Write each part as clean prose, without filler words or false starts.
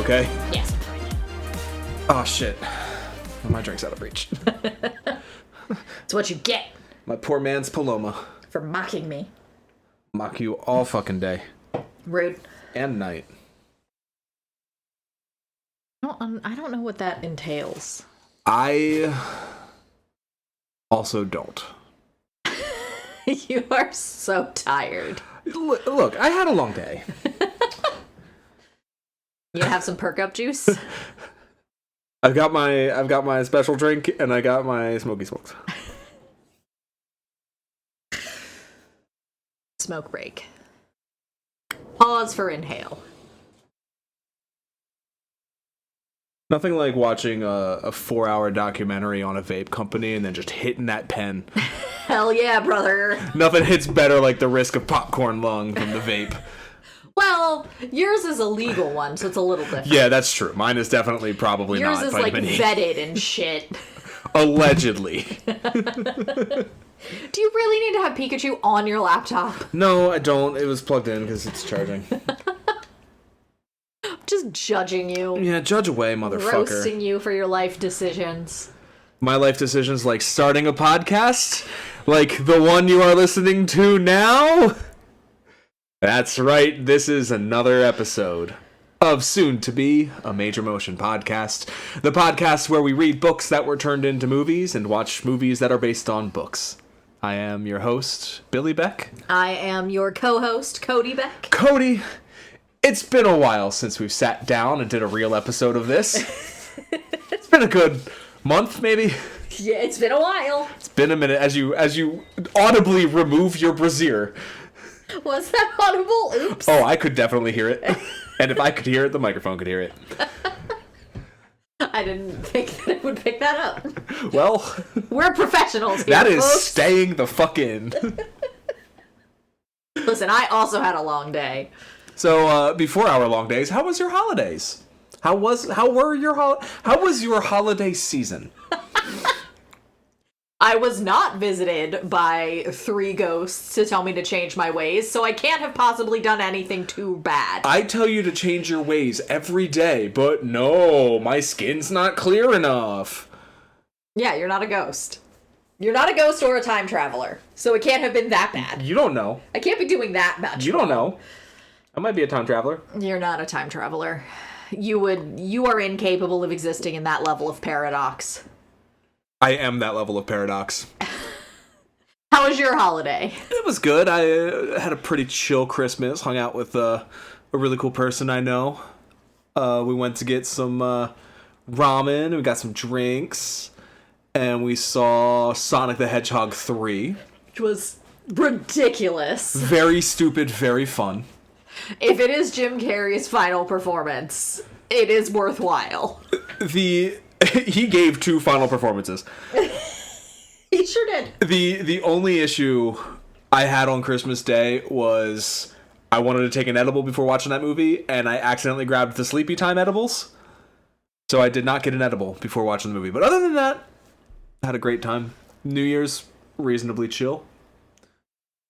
okay? Yes. Oh, shit. My drink's out of reach. It's what you get. My poor man's Paloma. For mocking me. Mock you all fucking day. Rude. And night. I don't know what that entails. I also don't. You are so tired. Look, I had a long day. You have some perk up juice? I've got my special drink and I got my smoky smokes. Smoke break. Pause for inhale. Nothing like watching a 4-hour documentary on a vape company and then just hitting that pen. Hell yeah, brother. Nothing hits better like the risk of popcorn lung from the vape. Well, yours is a legal one, so it's a little different. Yeah, that's true. Mine is definitely probably yours not is like vitamin E. vetted and shit. Allegedly. Do you really need to have Pikachu on your laptop? No, I don't. It was plugged in because it's charging. Just judging you. Yeah, judge away, motherfucker. Roasting you for your life decisions. My life decisions like starting a podcast? Like the one you are listening to now? That's right, this is another episode of Soon to Be a Major Motion Podcast. The podcast where we read books that were turned into movies and watch movies that are based on books. I am your host, Billy Beck. I am your co-host, Codie Beck. Codie, it's been a while since we've sat down and did a real episode of this. It's been a good month, maybe. Yeah, it's been a while. It's been a minute as you audibly remove your brassiere. Was that audible? Oops. Oh, I could definitely hear it. And if I could hear it, the microphone could hear it. I didn't think that it would pick that up. Well, we're professionals here, that is folks. staying the fuck in. Listen, I also had a long day. So, before our long days, how was your holidays? How was your holiday season? I was not visited by 3 ghosts to tell me to change my ways, so I can't have possibly done anything too bad. I tell you to change your ways every day, but no, my skin's not clear enough. Yeah, you're not a ghost. You're not a ghost or a time traveler, so it can't have been that bad. You don't know. I can't be doing that much. You don't know. I might be a time traveler. You're not a time traveler. You are incapable of existing in that level of paradox. I am that level of paradox. How was your holiday? It was good. I had a pretty chill Christmas. Hung out with a really cool person I know. We went to get some ramen. We got some drinks. And we saw Sonic the Hedgehog 3. Which was ridiculous. Very stupid, very fun. If it is Jim Carrey's final performance, it is worthwhile. He gave 2 final performances. He sure did. The only issue I had on Christmas Day was I wanted to take an edible before watching that movie, and I accidentally grabbed the Sleepy Time edibles. So I did not get an edible before watching the movie. But other than that, I had a great time. New Year's, reasonably chill.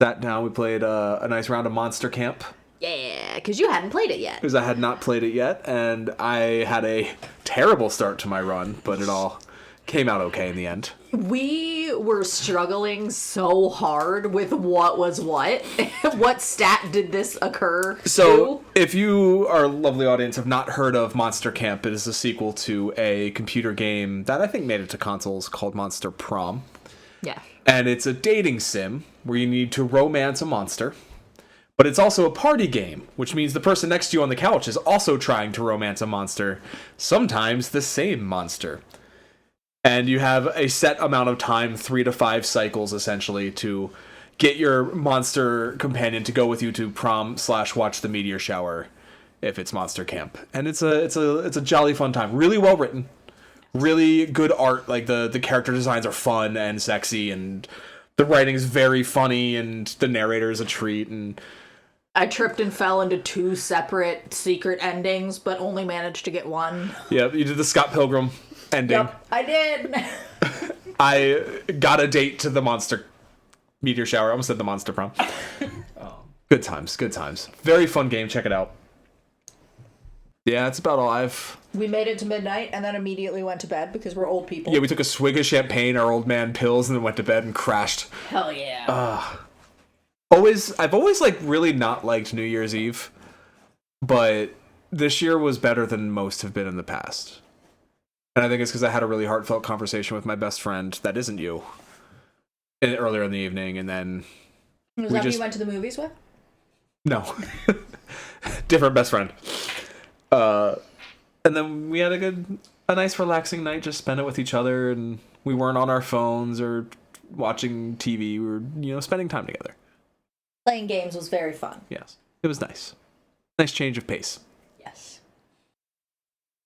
Sat down, we played a nice round of Monster Camp. Yeah, because you hadn't played it yet. Because I had not played it yet, and I had a terrible start to my run, but it all came out okay in the end. We were struggling so hard with what was what. What stat did this occur So, to? if you, our lovely audience, have not heard of Monster Camp, it is a sequel to a computer game that I think made it to consoles called Monster Prom. Yeah. And it's a dating sim where you need to romance a monster. But it's also a party game, which means the person next to you on the couch is also trying to romance a monster, sometimes the same monster. And you have a set amount of time, 3 to 5 cycles essentially, to get your monster companion to go with you to prom / watch the meteor shower if it's Monster Camp. And it's a jolly fun time. Really well written. Really good art. Like the character designs are fun and sexy, and the writing's very funny, and the narrator is a treat, and I tripped and fell into 2 separate secret endings, but only managed to get one. yeah, you did the Scott Pilgrim ending. Yep, I did. I got a date to the monster meteor shower. I almost said the monster prom. Good times, good times. Very fun game. Check it out. Yeah, that's about all I've... We made it to midnight and then immediately went to bed because we're old people. Yeah, we took a swig of champagne, our old man pills, and then went to bed and crashed. Hell yeah. I've always, like, really not liked New Year's Eve, but this year was better than most have been in the past. And I think it's because I had a really heartfelt conversation with my best friend, that isn't you, earlier in the evening, and then... Was that who you went to the movies with? No. Different best friend. And then we had a nice relaxing night, just spent it with each other, and we weren't on our phones or watching TV. We were, spending time together. Playing games was very fun. Yes. It was nice. Nice change of pace. Yes.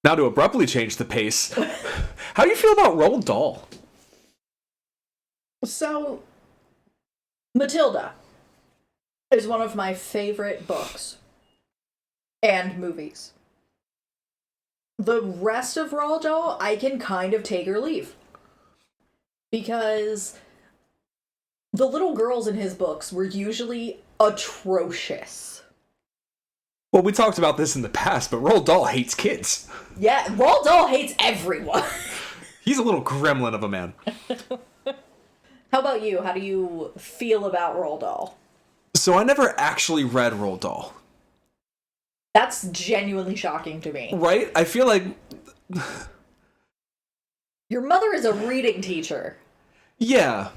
Now to abruptly change the pace. How do you feel about Roald Dahl? So, Matilda is one of my favorite books and movies. The rest of Roald Dahl, I can kind of take or leave. Because the little girls in his books were usually atrocious. Well, we talked about this in the past, but Roald Dahl hates kids. Yeah, Roald Dahl hates everyone. He's a little gremlin of a man. How about you? How do you feel about Roald Dahl? So I never actually read Roald Dahl. That's genuinely shocking to me. Right? I feel like... Your mother is a reading teacher. Yeah.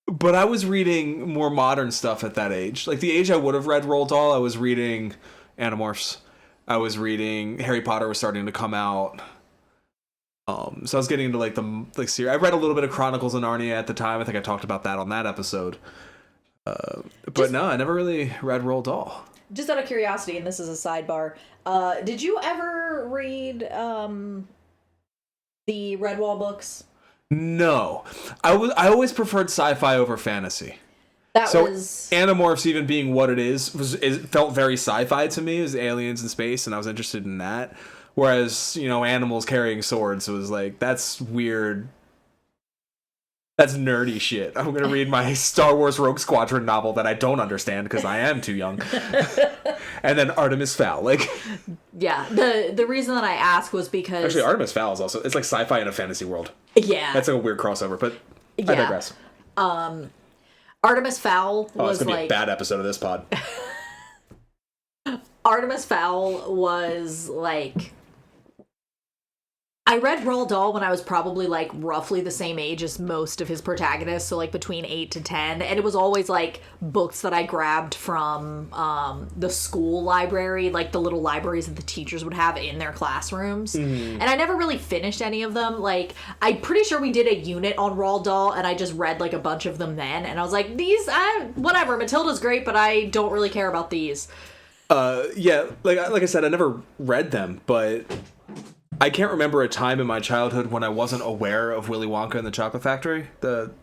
But I was reading more modern stuff at that age. Like, the age I would have read Roald Dahl, I was reading Animorphs. I was reading... Harry Potter was starting to come out. So I was getting into, like, the series. I read a little bit of Chronicles of Narnia at the time. I think I talked about that on that episode. But no, I never really read Roald Dahl. Just out of curiosity, and this is a sidebar, did you ever read the Redwall books? No. I always preferred sci-fi over fantasy. So Animorphs, even being what it is, felt very sci-fi to me. It was aliens in space, and I was interested in that. Whereas, animals carrying swords was like, that's weird. That's nerdy shit. I'm going to read my Star Wars Rogue Squadron novel that I don't understand because I am too young. And then Artemis Fowl. Yeah, the reason that I asked was because... Actually, Artemis Fowl is also... It's like sci-fi in a fantasy world. Yeah. That's like a weird crossover, but I digress. Artemis Fowl was it's going to be a bad episode of this pod. Artemis Fowl was like... I read Roald Dahl when I was probably, like, roughly the same age as most of his protagonists, so, like, between 8 to 10, and it was always, like, books that I grabbed from the school library, like, the little libraries that the teachers would have in their classrooms, and I never really finished any of them. Like, I'm pretty sure we did a unit on Roald Dahl, and I just read, like, a bunch of them then, and I was like, whatever, Matilda's great, but I don't really care about these. Yeah, like I said, I never read them, but... I can't remember a time in my childhood when I wasn't aware of Willy Wonka and the Chocolate Factory, the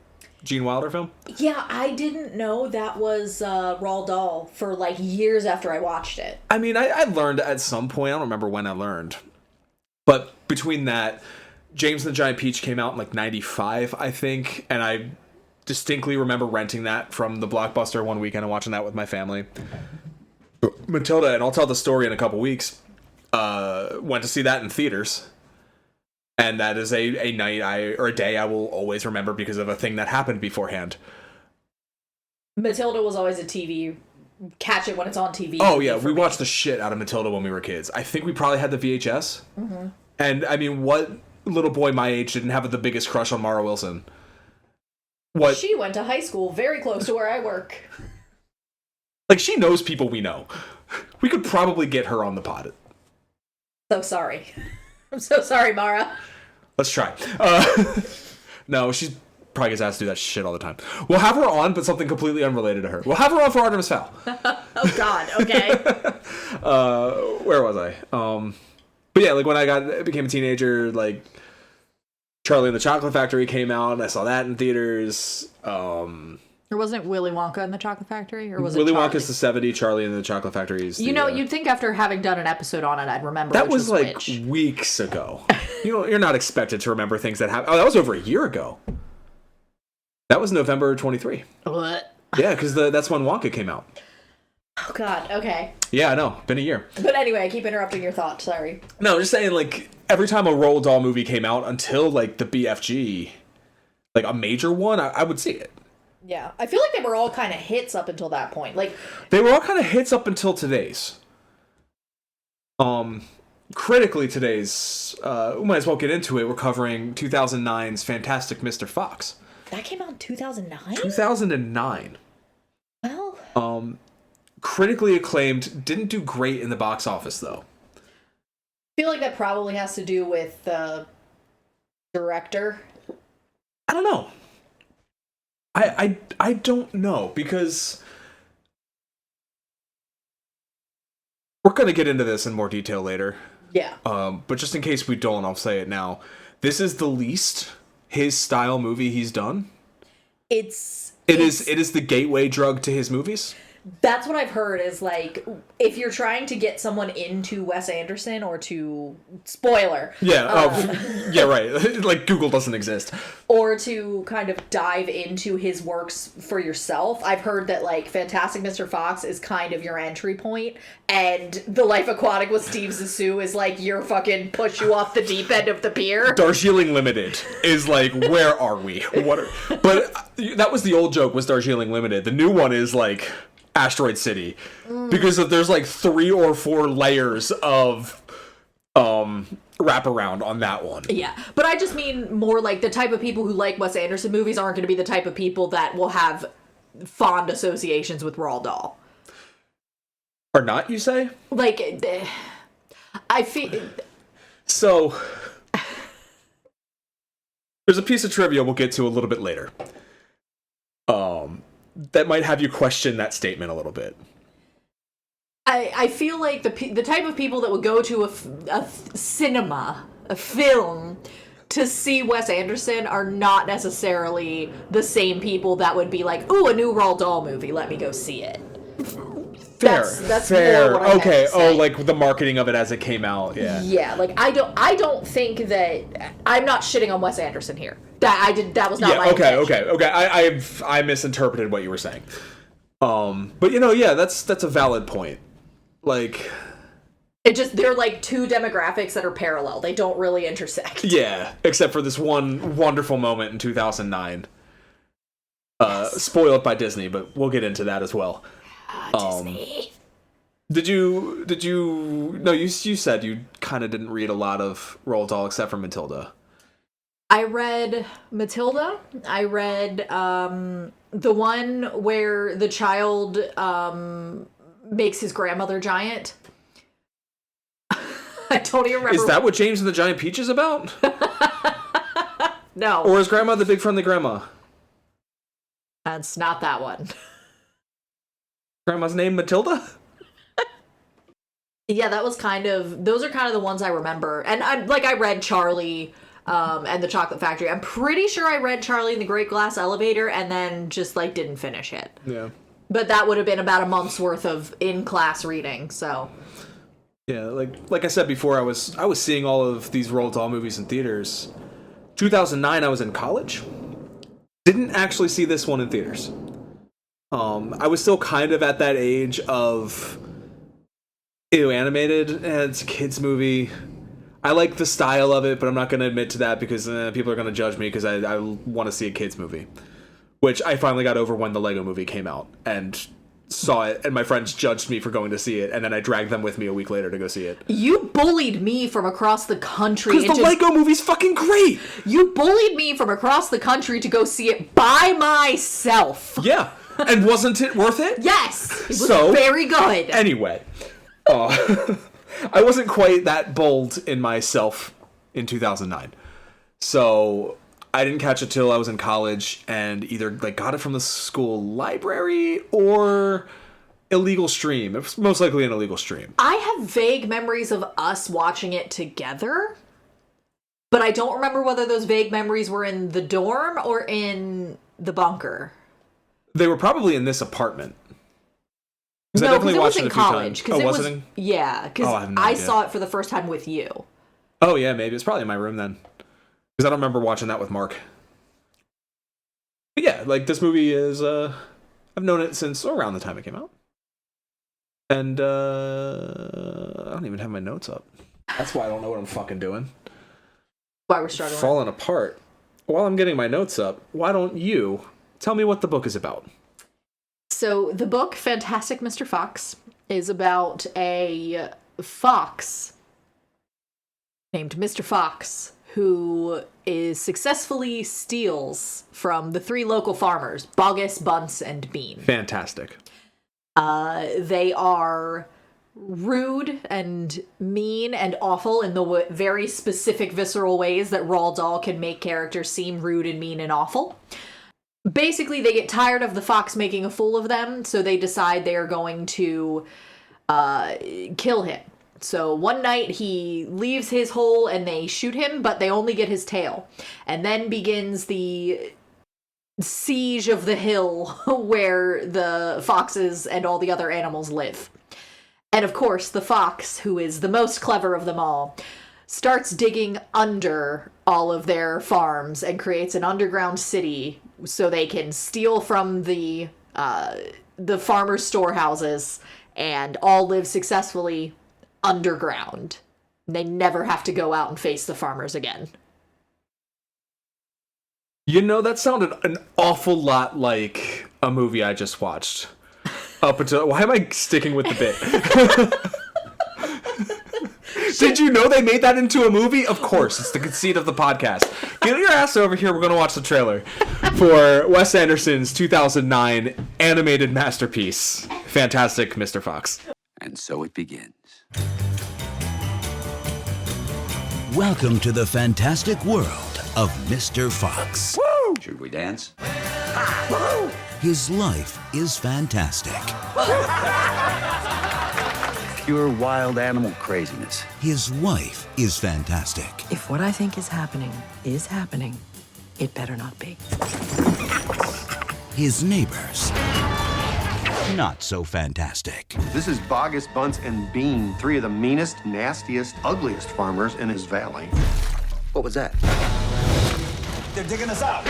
Gene Wilder film. Yeah, I didn't know that was Roald Dahl for, like, years after I watched it. I mean, I learned at some point. I don't remember when I learned. But between that, James and the Giant Peach came out in, like, 95, I think. And I distinctly remember renting that from the Blockbuster one weekend and watching that with my family. Matilda, and I'll tell the story in a couple weeks, went to see that in theaters, and that is a night or a day I will always remember because of a thing that happened beforehand. Matilda was always a TV, catch it when it's on TV. Oh yeah, we watched the shit out of Matilda when we were kids. I think we probably had the VHS. Mm-hmm. And I mean, what little boy my age didn't have the biggest crush on Mara Wilson? What? She went to high school very close to where I work. Like, she knows people we know. We could probably get her on the pod. So sorry. I'm so sorry, Mara. Let's try. No, she's probably gets asked to do that shit all the time. We'll have her on, but something completely unrelated to her. We'll have her on for Artemis Fowl. Oh, God. Okay. Where was I? But yeah, like, when I became a teenager, like, Charlie and the Chocolate Factory came out, and I saw that in theaters. Or wasn't it Willy Wonka and the Chocolate Factory? Or was Willy it Wonka's the 70, Charlie and the Chocolate Factory is the... you'd think after having done an episode on it, I'd remember that which was like which. Weeks ago. You're not expected to remember things that happened. Oh, that was over a year ago. That was November 23. What? Yeah, because that's when Wonka came out. Oh God. Okay. Yeah, I know. Been a year. But anyway, I keep interrupting your thought. Sorry. No, just saying, like, every time a Roald Dahl movie came out until, like, the BFG, like, a major one, I would see it. Yeah, I feel like they were all kind of hits up until that point. Like, they were all kind of hits up until today's. Critically today's, we might as well get into it. We're covering 2009's Fantastic Mr. Fox. that came out in 2009? 2009. Well, Critically acclaimed, didn't do great in the box office, though. I feel like that probably has to do with the director. I don't know. I don't know, because we're going to get into this in more detail later. Yeah. But just in case we don't, I'll say it now. This is the least his style movie he's done. It is the gateway drug to his movies. That's what I've heard, is like, if you're trying to get someone into Wes Anderson or to, spoiler. Yeah, yeah, right. Like, Google doesn't exist. Or to kind of dive into his works for yourself. I've heard that, like, Fantastic Mr. Fox is kind of your entry point, and The Life Aquatic with Steve Zissou is like your fucking push you off the deep end of the pier. Darjeeling Limited is like, where are we? But that was the old joke, was Darjeeling Limited. The new one is like Asteroid City, because there's like 3 or 4 layers of wraparound on that one. Yeah, but I just mean more like the type of people who like Wes Anderson movies aren't going to be the type of people that will have fond associations with Roald Dahl. Or not, you say? Like, I feel... So, there's a piece of trivia we'll get to a little bit later. That might have you question that statement a little bit. I feel like the type of people that would go to a cinema, a film, to see Wes Anderson are not necessarily the same people that would be like, ooh, a new Roald Dahl movie, let me go see it. That's fair. more what I okay. meant to say. Oh, like the marketing of it as it came out. Yeah. Yeah, like I don't think that I'm not shitting on Wes Anderson here. That was not my intention. Okay. I misinterpreted what you were saying. But yeah, that's a valid point. Like, it just, they're like two demographics that are parallel. They don't really intersect. Yeah, except for this one wonderful moment in 2009. Spoiled by Disney, but we'll get into that as well. Disney. Did you no, you said you kind of didn't read a lot of Roald Dahl except for Matilda. I read Matilda. I read the one where the child makes his grandmother giant. I don't even remember. Is that what James and the Giant Peach is about? No. Or is Grandma the Big Friendly Grandma? That's not that one. Grandma's name Matilda? Yeah, those are kind of the ones I remember. And I read Charlie and the Chocolate Factory. I'm pretty sure I read Charlie and the Great Glass Elevator and then just like didn't finish it. Yeah. But that would have been about a month's worth of in-class reading, so. Yeah, like I said before, I was seeing all of these Roald Dahl movies in theaters. 2009, I was in college. Didn't actually see this one in theaters. I was still kind of at that age of, ew, animated, and it's a kid's movie. I like the style of it, but I'm not going to admit to that because people are going to judge me because I want to see a kid's movie. Which I finally got over when the Lego movie came out and saw it, and my friends judged me for going to see it, and then I dragged them with me a week later to go see it. You bullied me from across the country. Because the Lego movie's fucking great! You bullied me from across the country to go see it by myself. Yeah. And wasn't it worth it? Yes! It was very good. Anyway. I wasn't quite that bold in myself in 2009. So I didn't catch it till I was in college and either like got it from the school library or illegal stream. It was most likely an illegal stream. I have vague memories of us watching it together, but I don't remember whether those vague memories were in the dorm or in the bunker. They were probably in this apartment. No, because it was in college. Oh, was it? Yeah, because I saw it for the first time with you. Oh, yeah, maybe. It's probably in my room then. Because I don't remember watching that with Mark. But yeah, like, this movie is, I've known it since around the time it came out. And I don't even have my notes up. That's why I don't know what I'm fucking doing. Why we're struggling. Falling apart. While I'm getting my notes up, why don't you tell me what the book is about? So the book, Fantastic Mr. Fox, is about a fox named Mr. Fox who successfully steals from the 3 local farmers, Bogus, Bunce, and Bean. Fantastic. They are rude and mean and awful in the very specific visceral ways that Roald Dahl can make characters seem rude and mean and awful. Basically, they get tired of the fox making a fool of them, so they decide they are going to kill him. So one night he leaves his hole and they shoot him, but they only get his tail. And then begins the siege of the hill where the foxes and all the other animals live. And of course, the fox, who is the most clever of them all, starts digging under all of their farms and creates an underground city so they can steal from the farmers' storehouses and all live successfully underground. They never have to go out and face the farmers again. You know, that sounded an awful lot like a movie I just watched. Up until... Why am I sticking with the bit? Did you know they made that into a movie? Of course, it's the conceit of the podcast. Get your ass over here, we're going to watch the trailer for Wes Anderson's 2009 animated masterpiece, Fantastic Mr. Fox. And so it begins. Welcome to the fantastic world of Mr. Fox. Woo! Should we dance? His life is fantastic. Pure wild animal craziness. His wife is fantastic. If what I think is happening, it better not be. His neighbors, not so fantastic. This is Bogus, Bunce, and Bean, 3 of the meanest, nastiest, ugliest farmers in his valley. What was that? They're digging us out.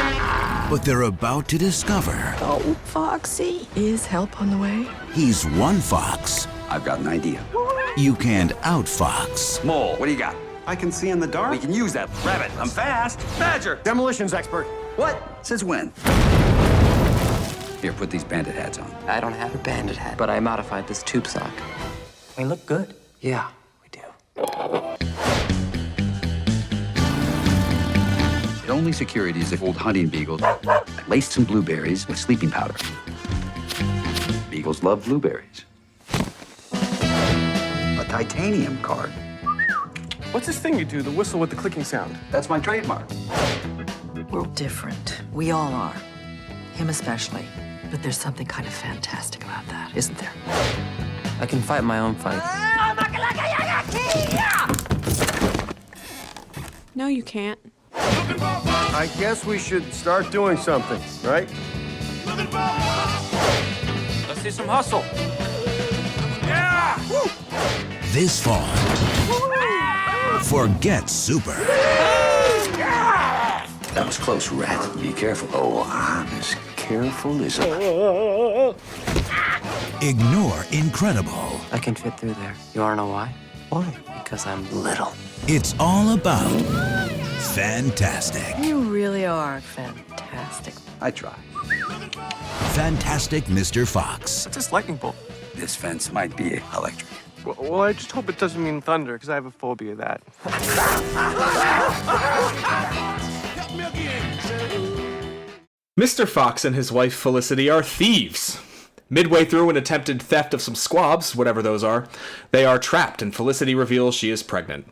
But they're about to discover Oh, Foxy. Is help on the way? he's one fox I've got an idea. you can't outfox. Mole, what do you got? I can see in the dark. We can use that. Rabbit, I'm fast. Badger. Demolitions expert. What? Since when? Here, put these bandit hats on. I don't have a bandit hat, but I modified this tube sock. We look good. Yeah, we do. The only security is if old hunting beagles laced some blueberries with sleeping powder. Beagles love blueberries. A titanium card. What's this thing you do, the whistle with the clicking sound? That's my trademark. We're different. We all are. Him especially. But there's something kind of fantastic about that, isn't there? I can fight my own fight. No, you can't. I guess we should start doing something, right? Let's see some hustle. This fall, forget Super. That was close, rat. Be careful. Oh, I'm as careful as a... Ignore Incredible. I can fit through there. You wanna know why? Why? Because I'm little. It's all about fantastic. You really are fantastic. I try. Fantastic Mr. Fox. What's this lightning bolt? This fence might be electric. Well, I just hope it doesn't mean thunder, because I have a phobia of that. Mr. Fox and his wife Felicity are thieves. Midway through an attempted theft of some squabs, whatever those are, they are trapped and Felicity reveals she is pregnant.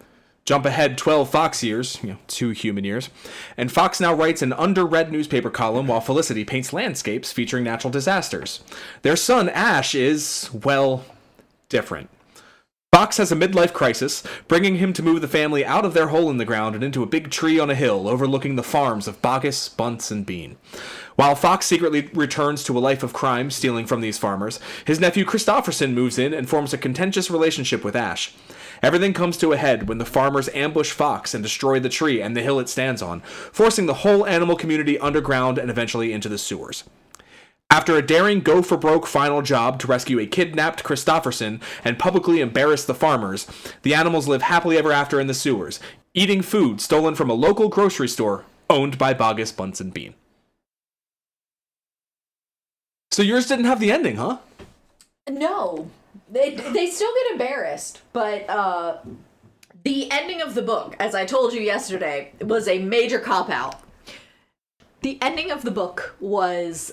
Jump ahead 12 Fox years, 2 human years, and Fox now writes an underread newspaper column while Felicity paints landscapes featuring natural disasters. Their son Ash is, well, different. Fox has a midlife crisis, bringing him to move the family out of their hole in the ground and into a big tree on a hill overlooking the farms of Bogus, Bunce, and Bean. While Fox secretly returns to a life of crime, stealing from these farmers, his nephew Christopherson moves in and forms a contentious relationship with Ash. Everything comes to a head when the farmers ambush Fox and destroy the tree and the hill it stands on, forcing the whole animal community underground and eventually into the sewers. After a daring go-for-broke final job to rescue a kidnapped Christopherson and publicly embarrass the farmers, the animals live happily ever after in the sewers, eating food stolen from a local grocery store owned by Bogus Bunsen Bean. So yours didn't have the ending, huh? No. They still get embarrassed, but the ending of the book, as I told you yesterday, was a major cop-out. The ending of the book was,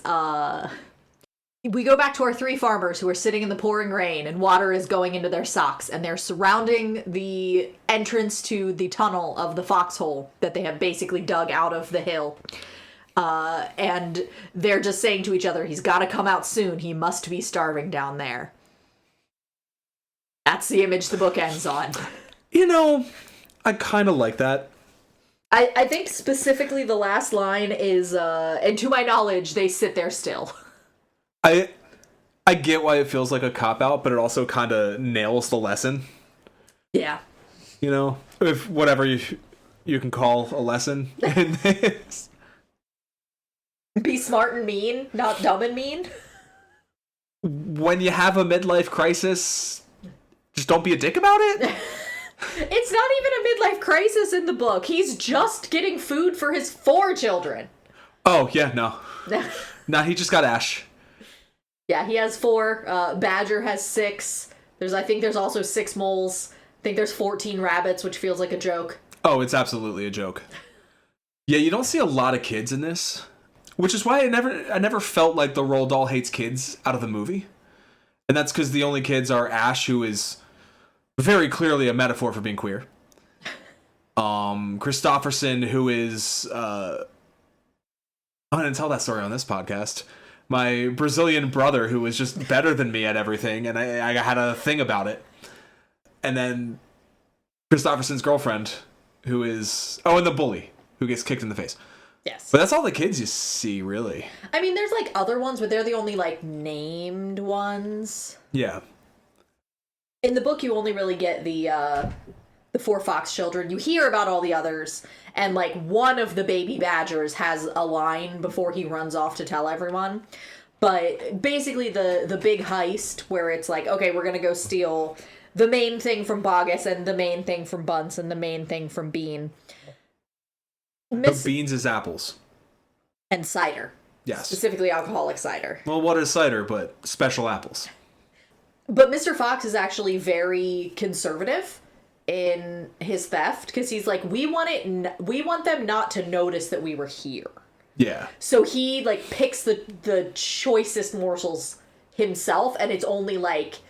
we go back to our 3 farmers who are sitting in the pouring rain and water is going into their socks, and they're surrounding the entrance to the tunnel of the foxhole that they have basically dug out of the hill. And they're just saying to each other, he's got to come out soon. He must be starving down there. That's the image the book ends on. You know, I kind of like that. I think specifically the last line is, and to my knowledge, they sit there still. I get why it feels like a cop-out, but it also kind of nails the lesson. Yeah. You know, if whatever you can call a lesson in this. Be smart and mean, not dumb and mean. When you have a midlife crisis, just don't be a dick about it. It's not even a midlife crisis in the book. He's just getting food for his 4 children. Oh, yeah, no. No, he just got Ash. Yeah, he has 4. Badger has 6. I think there's also 6 moles. I think there's 14 rabbits, which feels like a joke. Oh, it's absolutely a joke. Yeah, you don't see a lot of kids in this, which is why I never felt like the Roald Dahl hates kids out of the movie. And that's because the only kids are Ash, who is very clearly a metaphor for being queer. Christopherson, who is I didn't tell that story on this podcast. My Brazilian brother, who was just better than me at everything, and I had a thing about it. And then Christopherson's girlfriend, who is and the bully, who gets kicked in the face. Yes. But that's all the kids you see, really. I mean, there's like other ones, but they're the only like named ones. Yeah. In the book, you only really get the 4 fox children. You hear about all the others, and like one of the baby badgers has a line before he runs off to tell everyone. But basically, the big heist where it's like, okay, we're gonna go steal the main thing from Bogus and the main thing from Bunce and the main thing from Bean. The beans is apples. And cider. Yes. Specifically alcoholic cider. Well, what is cider but special apples? But Mr. Fox is actually very conservative in his theft, because he's like, we want them not to notice that we were here. Yeah. So he like picks the choicest morsels himself, and it's only like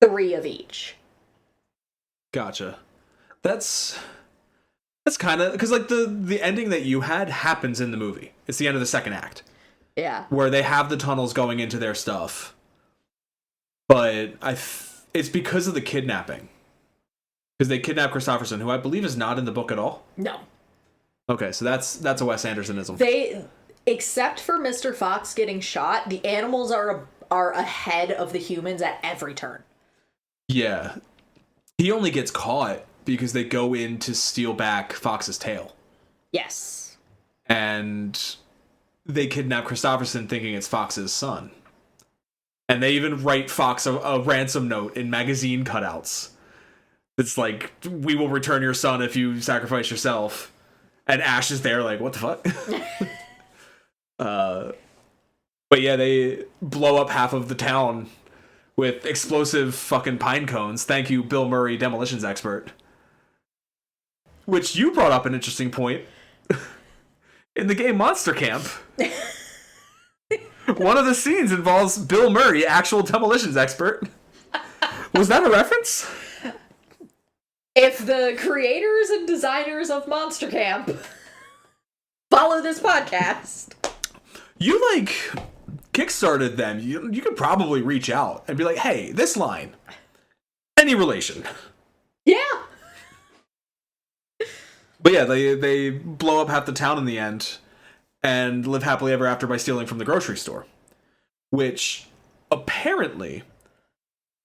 3 of each. Gotcha. That's kind of because like the ending that you had happens in the movie. It's the end of the 2nd act. Yeah. Where they have the tunnels going into their stuff. But it's because of the kidnapping. Because they kidnap Christopherson, who I believe is not in the book at all. No. Okay, so that's a Wes Andersonism. They, except for Mr. Fox getting shot, the animals are ahead of the humans at every turn. Yeah. He only gets caught because they go in to steal back Fox's tail. Yes. And they kidnap Christopherson thinking it's Fox's son. And they even write Fox a ransom note in magazine cutouts. It's like, we will return your son if you sacrifice yourself. And Ash is there like, what the fuck? But yeah, they blow up half of the town with explosive fucking pine cones. Thank you, Bill Murray, demolitions expert. Which you brought up an interesting point. In the game Monster Camp, one of the scenes involves Bill Murray, actual demolitions expert. Was that a reference? If the creators and designers of Monster Camp follow this podcast, you like kickstarted them. You could probably reach out and be like, hey, this line, any relation? Yeah. But yeah, they blow up half the town in the end and live happily ever after by stealing from the grocery store, which apparently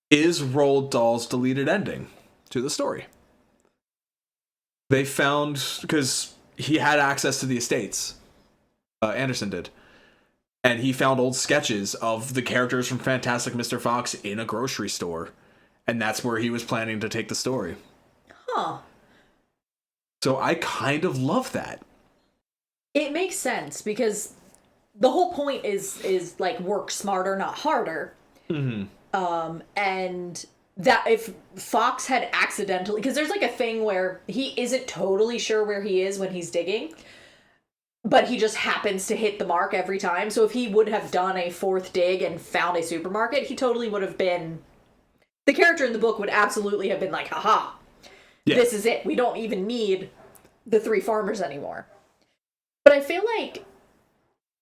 is Roald Dahl's deleted ending to the story. They found, because he had access to the estates, Anderson did, and he found old sketches of the characters from Fantastic Mr. Fox in a grocery store, and that's where he was planning to take the story. Huh. So I kind of love that. It makes sense, because the whole point is like, work smarter, not harder. Mm-hmm. And that if Fox had accidentally, because there's like a thing where he isn't totally sure where he is when he's digging, but he just happens to hit the mark every time. So if he would have done a fourth dig and found a supermarket, he totally would have been, the character in the book would absolutely have been like, haha, this is it. We don't even need the three farmers anymore. But I feel like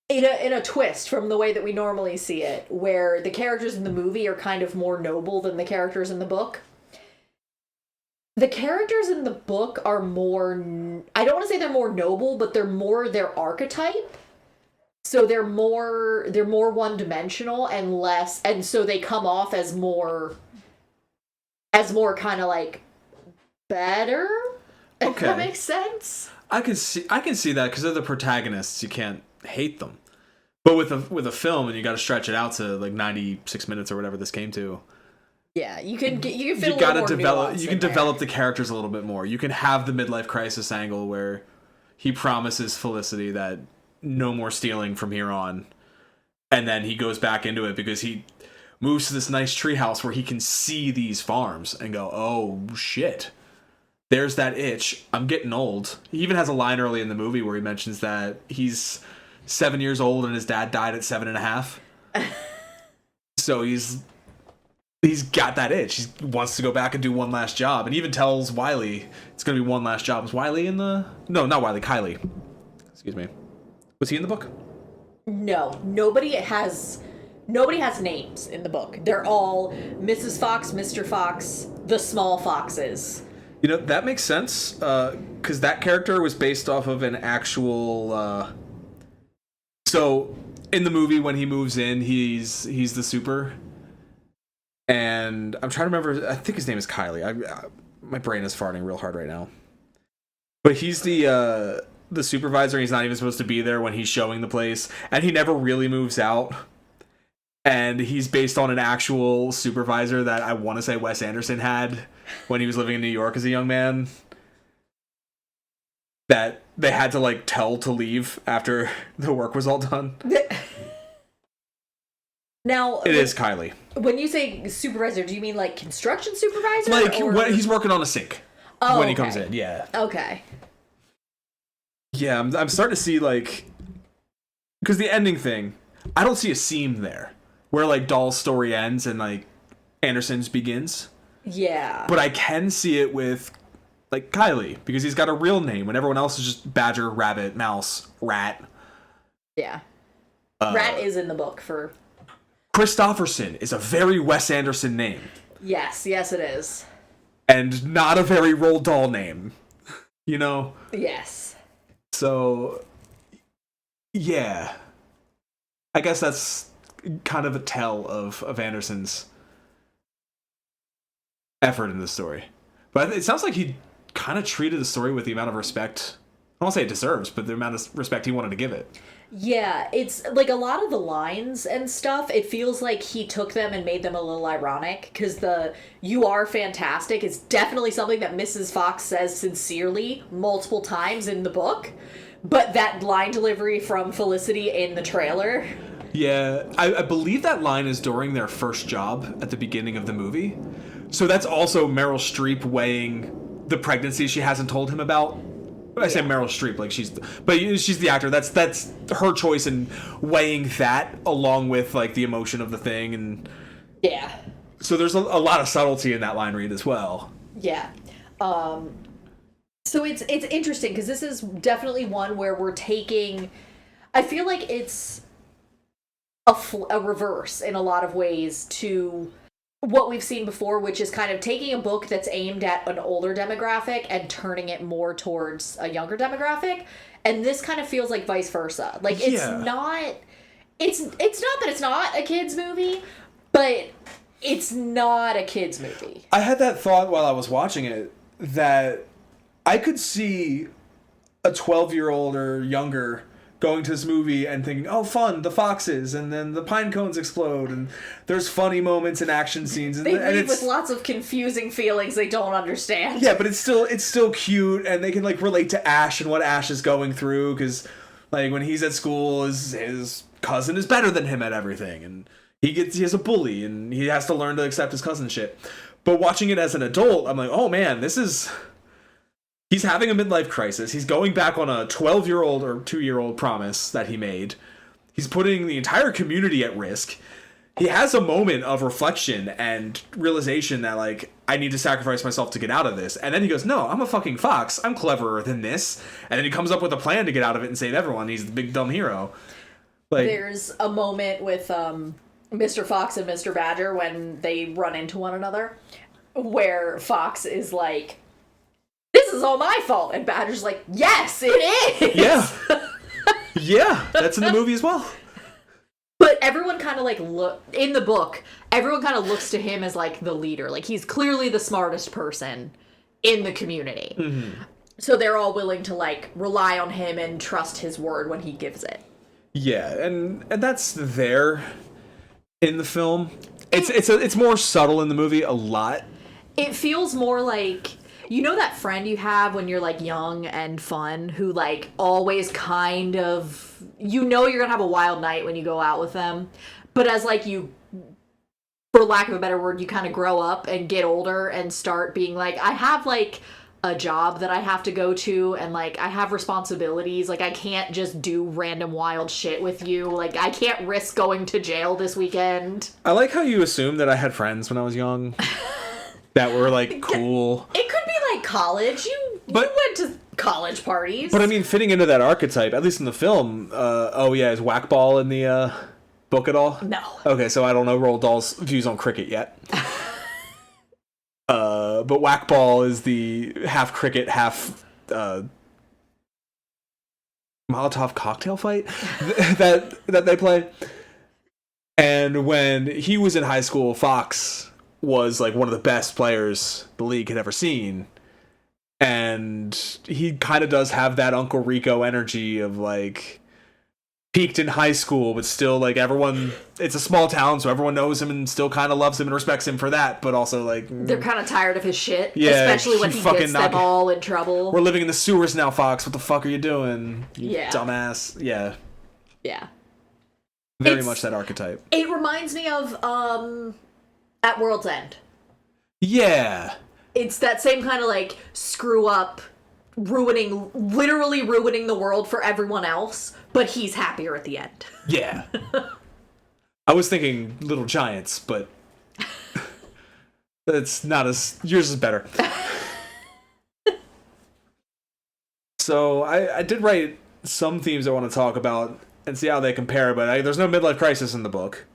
in a twist from the way that we normally see it, where the characters in the movie are kind of more noble than the characters in the book, the characters in the book are more, I don't want to say they're more noble, but they're more their archetype. So they're more one-dimensional and less, and so they come off as more kind of like better. If that makes sense. I can see that, because they're the protagonists. You can't hate them. But with a film, and you got to stretch it out to like 96 minutes or whatever this came to. Yeah, you can fit a little more develop. You can in develop the characters a little bit more. You can have the midlife crisis angle where he promises Felicity that no more stealing from here on, and then he goes back into it because he moves to this nice treehouse where he can see these farms and go, "Oh shit, there's that itch. I'm getting old." He even has a line early in the movie where he mentions that he's 7 years old and his dad died at 7.5. So he's got that itch. He wants to go back and do one last job, and even tells Wiley it's going to be one last job. Was Wiley in the... No, not Wiley, Kylie. Excuse me. Was he in the book? No, nobody has names in the book. They're all Mrs. Fox, Mr. Fox, the small foxes. You know, that makes sense, because that character was based off of an actual... So, in the movie, when he moves in, he's the super... And I'm trying to remember, I think his name is Kylie. My brain is farting real hard right now. But he's the supervisor, and he's not even supposed to be there when he's showing the place. And he never really moves out. And he's based on an actual supervisor that I want to say Wes Anderson had when he was living in New York as a young man. That they had to, like, tell to leave after the work was all done. Now, it is Kylie. When you say supervisor, do you mean like construction supervisor? Like when he's working on a sink when he comes in, yeah. Okay. Yeah, I'm starting to see, like, because the ending thing, I don't see a seam there where like Dahl's story ends and like Anderson's begins. Yeah. But I can see it with like Kylie, because he's got a real name when everyone else is just Badger, Rabbit, Mouse, Rat. Yeah. Rat is in the book for... Christopherson is a very Wes Anderson name. Yes, it is. And not a very Roald Dahl name. You know? Yes. So, yeah. I guess that's kind of a tell of Anderson's effort in this story. But it sounds like he kind of treated the story with the amount of respect, I won't say it deserves, but the amount of respect he wanted to give it. Yeah, it's like a lot of the lines and stuff, it feels like he took them and made them a little ironic, because the "you are fantastic" is definitely something that Mrs. Fox says sincerely multiple times in the book, but that line delivery from Felicity in the trailer... Yeah, I believe that line is during their first job at the beginning of the movie. So that's also Meryl Streep weighing the pregnancy she hasn't told him about. I say Meryl Streep, like she's the actor. That's her choice in weighing that along with like the emotion of the thing, and yeah. So there's a lot of subtlety in that line read as well. Yeah. So it's interesting because this is definitely one where we're taking. I feel like it's a reverse in a lot of ways to what we've seen before, which is kind of taking a book that's aimed at an older demographic and turning it more towards a younger demographic. And this kind of feels like vice versa. Like, it's not that it's not a kid's movie, but it's not a kid's movie. I had that thought while I was watching it, that I could see a 12-year-old or younger going to this movie and thinking, oh, fun, the foxes, and then the pine cones explode, and there's funny moments and action scenes. And, They and leave with lots of confusing feelings they don't understand. Yeah, but it's still cute, and they can, like, relate to Ash and what Ash is going through, because, like, when he's at school, his cousin is better than him at everything, and he has a bully, and he has to learn to accept his cousin shit. But watching it as an adult, I'm like, oh man, he's having a midlife crisis. He's going back on a 12-year-old or 2-year-old promise that he made. He's putting the entire community at risk. He has a moment of reflection and realization that, like, I need to sacrifice myself to get out of this. And then he goes, no, I'm a fucking fox. I'm cleverer than this. And then he comes up with a plan to get out of it and save everyone. He's the big dumb hero. Like, there's a moment with Mr. Fox and Mr. Badger when they run into one another where Fox is like, this is all my fault. And Badger's like, yes, it is. Yeah. Yeah, that's in the movie as well. But everyone kind of, like, in the book, everyone kind of looks to him as, like, the leader. Like, he's clearly the smartest person in the community. Mm-hmm. So they're all willing to, like, rely on him and trust his word when he gives it. Yeah, and that's there in the film. It's more subtle in the movie a lot. It feels more like, you know that friend you have when you're, like, young and fun who, like, always kind of, you know you're gonna have a wild night when you go out with them, but as, like, you, for lack of a better word, you kind of grow up and get older and start being like, I have, like, a job that I have to go to, and, like, I have responsibilities. Like, I can't just do random wild shit with you. Like, I can't risk going to jail this weekend. I like how you assumed that I had friends when I was young that were, like, cool. It could be, like, college. You went to college parties. But, I mean, fitting into that archetype, at least in the film, is Whack-Ball in the book at all? No. Okay, so I don't know Roald Dahl's views on cricket yet. But Whack-Ball is the half cricket, half Molotov cocktail fight that they play. And when he was in high school, Fox was, like, one of the best players the league had ever seen. And he kind of does have that Uncle Rico energy of, like, peaked in high school, but still, like, everyone, it's a small town, so everyone knows him and still kind of loves him and respects him for that, but also, like, they're kind of tired of his shit, yeah, especially when he gets them all in trouble. We're living in the sewers now, Fox. What the fuck are you doing? You dumbass. Yeah. Yeah. Very much that archetype. It reminds me of, At World's End. Yeah. It's that same kind of, like, screw up, literally ruining the world for everyone else, but he's happier at the end. Yeah. I was thinking Little Giants, but it's not as, yours is better. So I did write some themes I want to talk about and see how they compare, but there's no midlife crisis in the book.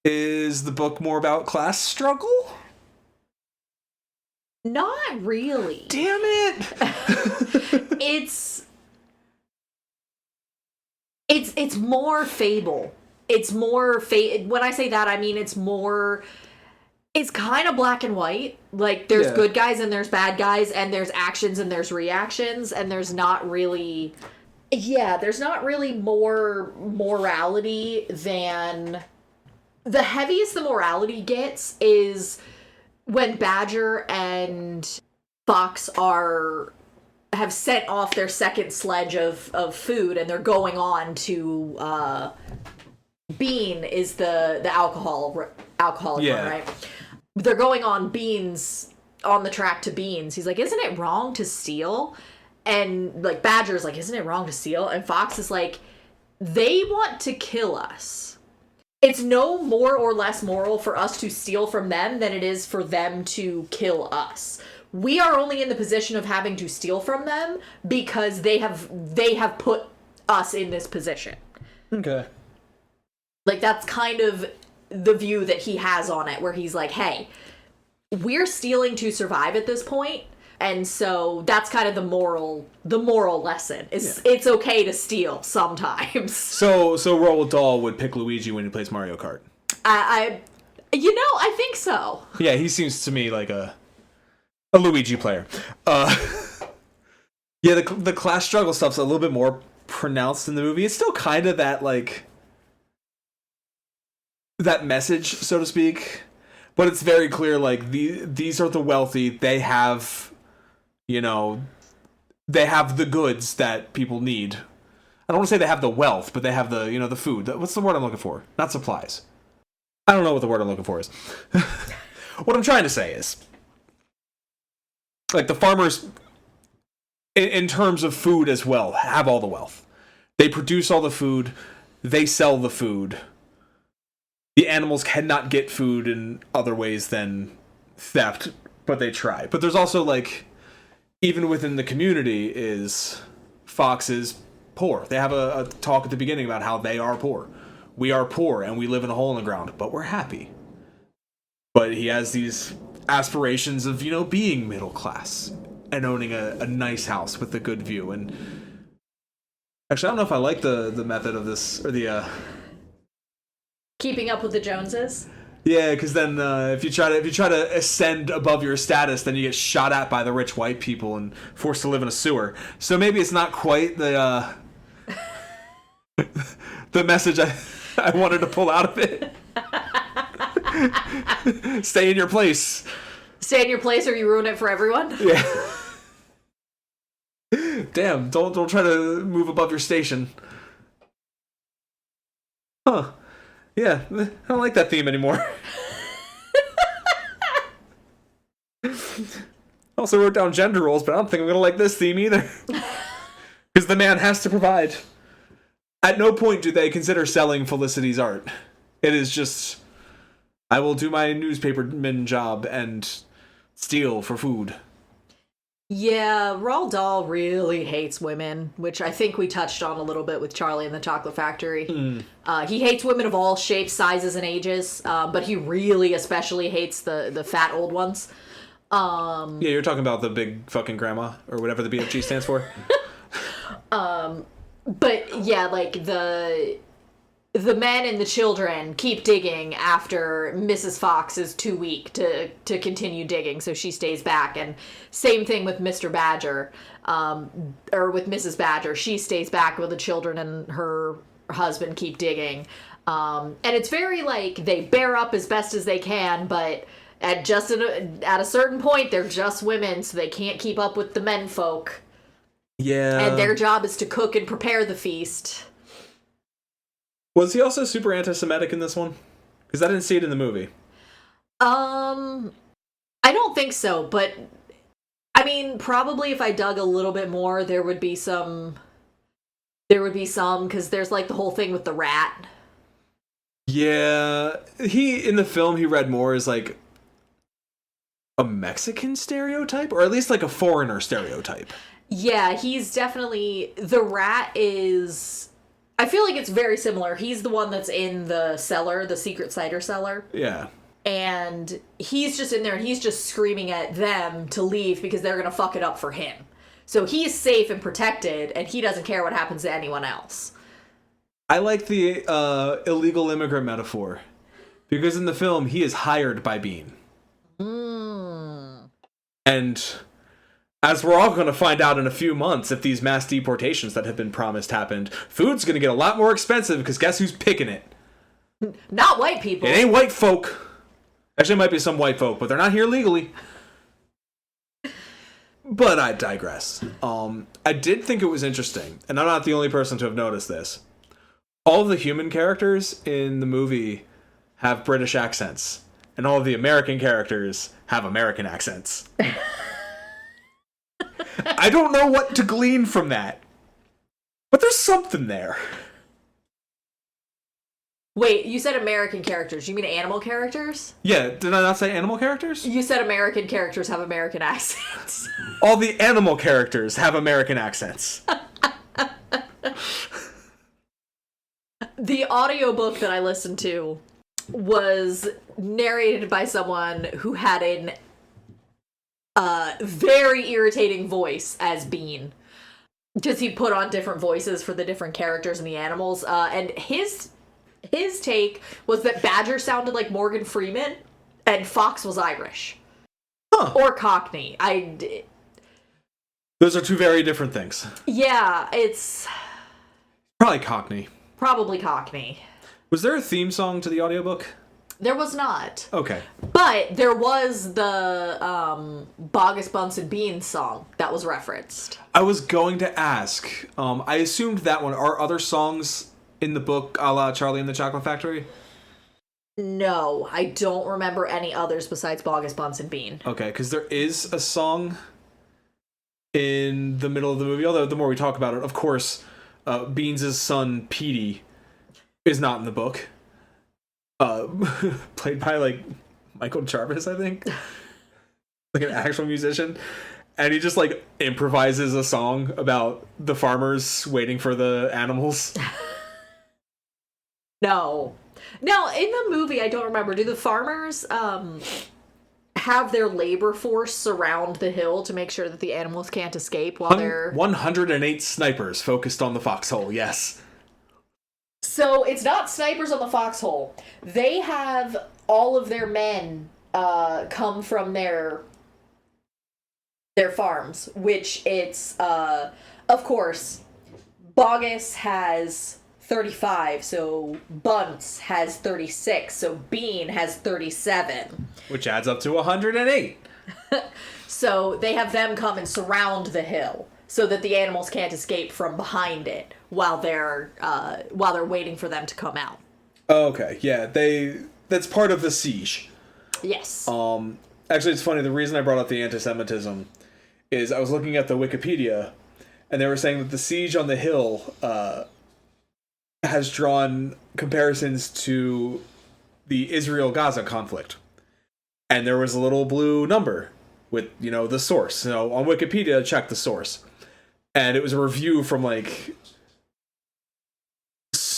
Is the book more about class struggle? Not really. Damn it! It's more fable. It's more when I say that, I mean it's kind of black and white. Like, there's good guys and there's bad guys, and there's actions and there's reactions, and there's not really more morality than, the heaviest the morality gets is when Badger and Fox have sent off their second sledge of food, and they're going on to Bean is the alcoholic one, right? They're going on the track to Beans. He's like, isn't it wrong to steal? And, like, Badger's like, isn't it wrong to steal? And Fox is like, they want to kill us. It's no more or less moral for us to steal from them than it is for them to kill us. We are only in the position of having to steal from them because they have put us in this position. Okay. Like, that's kind of the view that he has on it, where he's like, hey, we're stealing to survive at this point. And so that's kind of the moral lesson. It's okay to steal sometimes. So Roald Dahl would pick Luigi when he plays Mario Kart. I think so. Yeah, he seems to me like a Luigi player. Yeah, the class struggle stuff's a little bit more pronounced in the movie. It's still kind of that, like, that message, so to speak. But it's very clear, like, these are the wealthy. They have, you know, they have the goods that people need. I don't want to say they have the wealth, but they have the, you know, the food. What's the word I'm looking for? Not supplies. I don't know what the word I'm looking for is. What I'm trying to say is, like, the farmers, in terms of food as well, have all the wealth. They produce all the food. They sell the food. The animals cannot get food in other ways than theft, but they try. But there's also, like, even within the community is Fox is poor. They have a talk at the beginning about how they are poor. We are poor and we live in a hole in the ground, but we're happy. But he has these aspirations of, you know, being middle class and owning a nice house with a good view. And actually, I don't know if I like the method of this, or the Keeping up with the Joneses. yeah, because then if you try to ascend above your status, then you get shot at by the rich white people and forced to live in a sewer. So maybe it's not quite the the message I wanted to pull out of it. Stay in your place. Stay in your place or you ruin it for everyone. Yeah. Damn! Don't try to move above your station. Huh. Yeah, I don't like that theme anymore. Also wrote down gender roles, but I don't think I'm going to like this theme either. Because the man has to provide. At no point do they consider selling Felicity's art. It is just, I will do my newspaperman job and steal for food. Yeah, Roald Dahl really hates women, which I think we touched on a little bit with Charlie and the Chocolate Factory. He hates women of all shapes, sizes, and ages, but he really especially hates the fat old ones. Yeah, you're talking about the big fucking grandma, or whatever the BFG stands for. But yeah, like the men and the children keep digging after Mrs. Fox is too weak to continue digging, so she stays back. And same thing with Mr. Badger, or with Mrs. Badger. She stays back with the children and her husband keep digging. And it's very, like, they bear up as best as they can, but at a certain point, they're just women, so they can't keep up with the men folk. Yeah. And their job is to cook and prepare the feast. Was he also super anti-Semitic in this one? Because I didn't see it in the movie. I don't think so, but I mean, probably if I dug a little bit more, there would be some, because there's, like, the whole thing with the rat. Yeah, in the film, he read more as, like, a Mexican stereotype, or at least, like, a foreigner stereotype. Yeah, he's definitely, the rat is, I feel like it's very similar. He's the one that's in the cellar, the secret cider cellar. Yeah. And he's just in there and he's just screaming at them to leave because they're going to fuck it up for him. So he's safe and protected and he doesn't care what happens to anyone else. I like the illegal immigrant metaphor. Because in the film, he is hired by Bean. And as we're all going to find out in a few months, if these mass deportations that have been promised happened, food's going to get a lot more expensive because guess who's picking it? Not white people. It ain't white folk. Actually, it might be some white folk, but they're not here legally. But I digress. I did think it was interesting, and I'm not the only person to have noticed this. All of the human characters in the movie have British accents, and all of the American characters have American accents. I don't know what to glean from that, but there's something there. Wait, you said American characters. You mean animal characters? Yeah, did I not say animal characters? You said American characters have American accents. All the animal characters have American accents. The audiobook that I listened to was narrated by someone who had an very irritating voice as Bean. Because he put on different voices for the different characters and the animals. And his take was that Badger sounded like Morgan Freeman and Fox was Irish. Huh. Or Cockney. Those are two very different things. Yeah, it's... Probably Cockney. Probably Cockney. Was there a theme song to the audiobook? There was not. Okay. But there was the Bogus Bunce and Beans song that was referenced. I was going to ask. I assumed that one. Are other songs in the book a la Charlie and the Chocolate Factory? No, I don't remember any others besides Bogus Bunce and Bean. Okay, because there is a song in the middle of the movie. Although the more we talk about it, of course, Beans' son, Petey, is not in the book. Played by, like, Michael Jarvis, I think. Like an actual musician. And he just, like, improvises a song about the farmers waiting for the animals. No, in the movie, I don't remember. Do the farmers have their labor force surround the hill to make sure that the animals can't escape while they're... 108 snipers focused on the foxhole, yes. So it's not snipers on the foxhole. They have all of their men come from their farms, which it's, of course, Bogus has 35, so Bunce has 36, so Bean has 37. Which adds up to 108. So they have them come and surround the hill so that the animals can't escape from behind it while they're waiting for them to come out. Okay, yeah, that's part of the siege. Yes. Actually, it's funny, the reason I brought up the anti-Semitism is I was looking at the Wikipedia, and they were saying that the siege on the hill has drawn comparisons to the Israel-Gaza conflict. And there was a little blue number with, the source. So on Wikipedia, check the source. And it was a review from, like,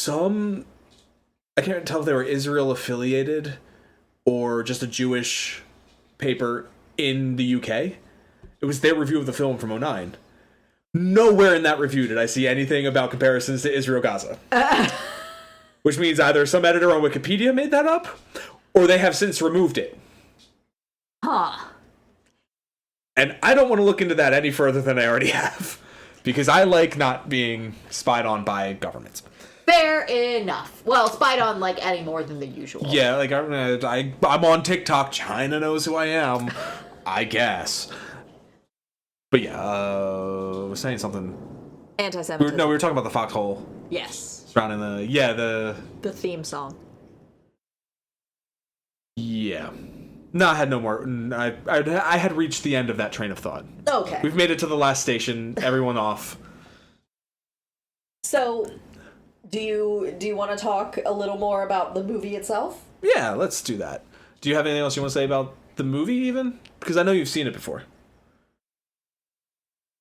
I can't tell if they were Israel-affiliated or just a Jewish paper in the UK. It was their review of the film from 2009. Nowhere in that review did I see anything about comparisons to Israel-Gaza. Which means either some editor on Wikipedia made that up, or they have since removed it. Huh. And I don't want to look into that any further than I already have. Because I like not being spied on by governments. Fair enough. Well, spied on, like, any more than the usual. Yeah, like, I'm on TikTok. China knows who I am. I guess. But yeah, I was saying something. Anti-Semitism. We were talking about the foxhole. Yes. Surrounding the theme song. Yeah. No, I had no more. I had reached the end of that train of thought. Okay. We've made it to the last station. Everyone off. So, do you want to talk a little more about the movie itself? Yeah, let's do that. Do you have anything else you want to say about the movie, even? Because I know you've seen it before.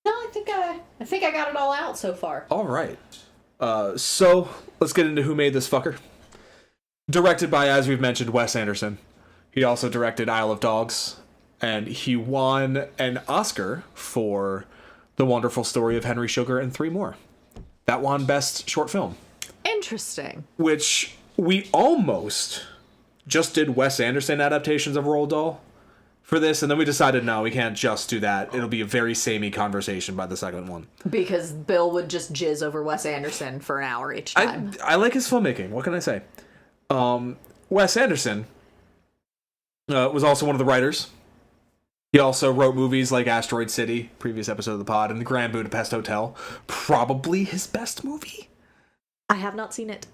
No, I think I got it all out so far. All right. So let's get into who made this fucker. Directed by, as we've mentioned, Wes Anderson. He also directed Isle of Dogs, and he won an Oscar for The Wonderful Story of Henry Sugar and 3 More. That won Best Short Film. Interesting. Which we almost just did Wes Anderson adaptations of Roald Dahl for this, and then we decided, no, we can't just do that. It'll be a very samey conversation by the second one. Because Bill would just jizz over Wes Anderson for an hour each time. I like his filmmaking. What can I say? Wes Anderson was also one of the writers. He also wrote movies like Asteroid City, previous episode of the pod, and The Grand Budapest Hotel. Probably his best movie. I have not seen it.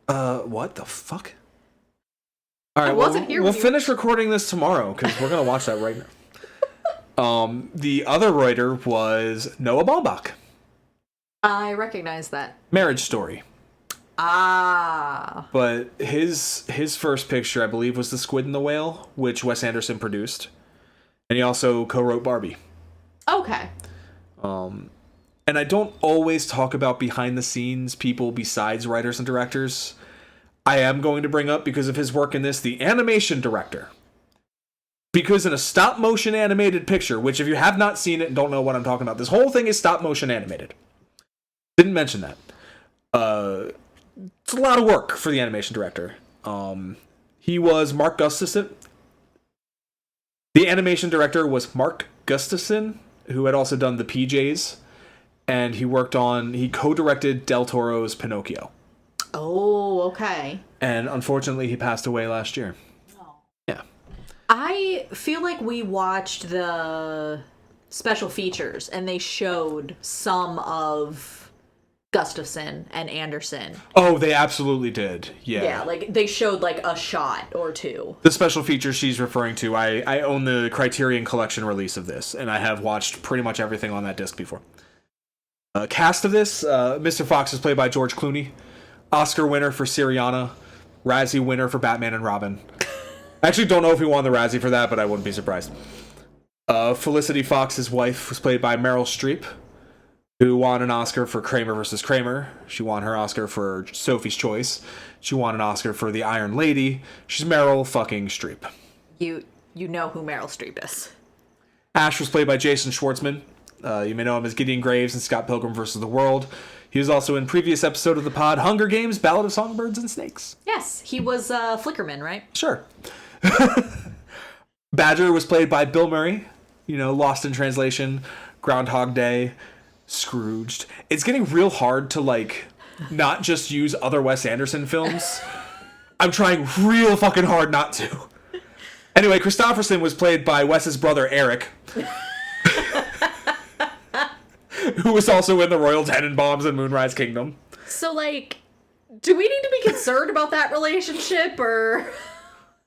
What the fuck? All right, we'll finish recording this tomorrow, because we're going to watch that right now. The other writer was Noah Baumbach. I recognize that. Marriage Story. Ah. But his first picture, I believe, was The Squid and the Whale, which Wes Anderson produced. And he also co-wrote Barbie. Okay. And I don't always talk about behind-the-scenes people besides writers and directors. I am going to bring up, because of his work in this, the animation director. Because in a stop-motion animated picture, which if you have not seen it and don't know what I'm talking about, this whole thing is stop-motion animated. Didn't mention that. It's a lot of work for the animation director. He was Mark Gustafson. The animation director was Mark Gustafson, who had also done the PJs and he co-directed Del Toro's Pinocchio. Oh, okay. And unfortunately, he passed away last year. Oh. Yeah. I feel like we watched the special features, and they showed some of Gustafson and Anderson. Oh, they absolutely did. Yeah. Yeah, like they showed like a shot or two. The special feature she's referring to, I own the Criterion Collection release of this, and I have watched pretty much everything on that disc before. Cast of this, Mr. Fox is played by George Clooney, Oscar winner for Syriana, Razzie winner for Batman and Robin. I actually don't know if he won the Razzie for that, but I wouldn't be surprised. Felicity Fox's wife was played by Meryl Streep, who won an Oscar for Kramer vs. Kramer. She won her Oscar for Sophie's Choice. She won an Oscar for The Iron Lady. She's Meryl fucking Streep. You know who Meryl Streep is. Ash was played by Jason Schwartzman. You may know him as Gideon Graves in Scott Pilgrim vs. the World. He was also in previous episode of the pod, Hunger Games, Ballad of Songbirds and Snakes. Yes, he was Flickerman, right? Sure. Badger was played by Bill Murray. You know, Lost in Translation, Groundhog Day, Scrooged. It's getting real hard to, like, not just use other Wes Anderson films. I'm trying real fucking hard not to. Anyway, Christopherson was played by Wes's brother, Eric. Who was also in the Royal Tenenbaums and Moonrise Kingdom. So, like, do we need to be concerned about that relationship, or...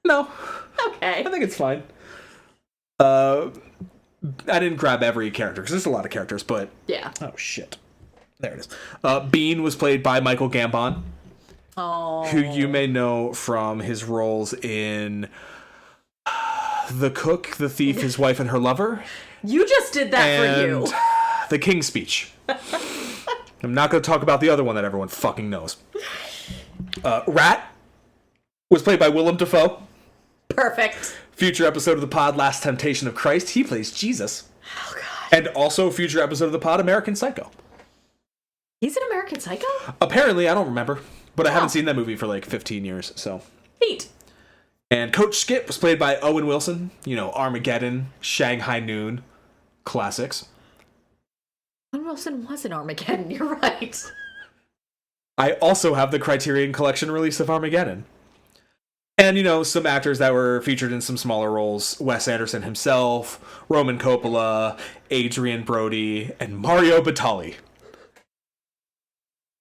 No. Okay. I think it's fine. I didn't grab every character, because there's a lot of characters, but... Yeah. Oh, shit. There it is. Bean was played by Michael Gambon. Oh. Who you may know from his roles in The Cook, The Thief, His Wife, and Her Lover. You just did that for you. The King's Speech. I'm not going to talk about the other one that everyone fucking knows. Rat was played by Willem Dafoe. Perfect. Future episode of the pod, Last Temptation of Christ. He plays Jesus. Oh, God. And also future episode of the pod, American Psycho. He's an American Psycho? Apparently, I don't remember. But I haven't seen that movie for like 15 years, so. Neat. And Coach Skip was played by Owen Wilson. You know, Armageddon, Shanghai Noon, classics. Owen Wilson was in Armageddon, you're right. I also have the Criterion Collection release of Armageddon. And, you know, some actors that were featured in some smaller roles. Wes Anderson himself, Roman Coppola, Adrian Brody, and Mario Batali.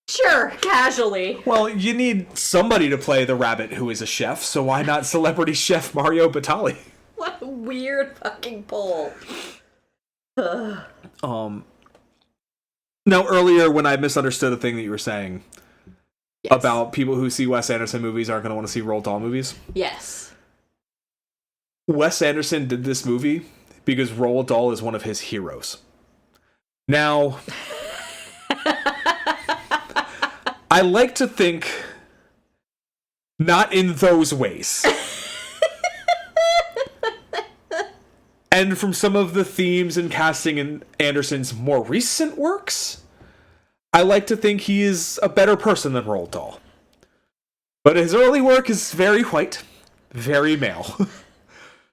Sure, casually. Well, you need somebody to play the rabbit who is a chef, so why not celebrity chef Mario Batali? What a weird fucking pull. Now, earlier when I misunderstood a thing that you were saying... Yes. About people who see Wes Anderson movies aren't going to want to see Roald Dahl movies. Yes. Wes Anderson did this movie because Roald Dahl is one of his heroes. Now, I like to think not in those ways. And from some of the themes and casting in Anderson's more recent works... I like to think he is a better person than Roald Dahl. But his early work is very white, very male.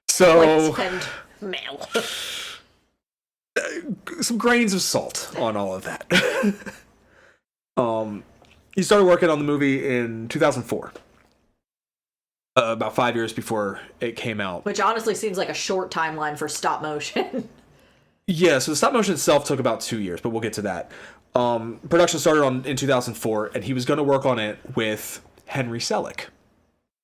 So... White and male. Some grains of salt on all of that. He started working on the movie in 2004. About 5 years before it came out. Which honestly seems like a short timeline for stop motion. Yeah, so the stop motion itself took about 2 years, but we'll get to that. Production started in 2004, and he was going to work on it with Henry Selick.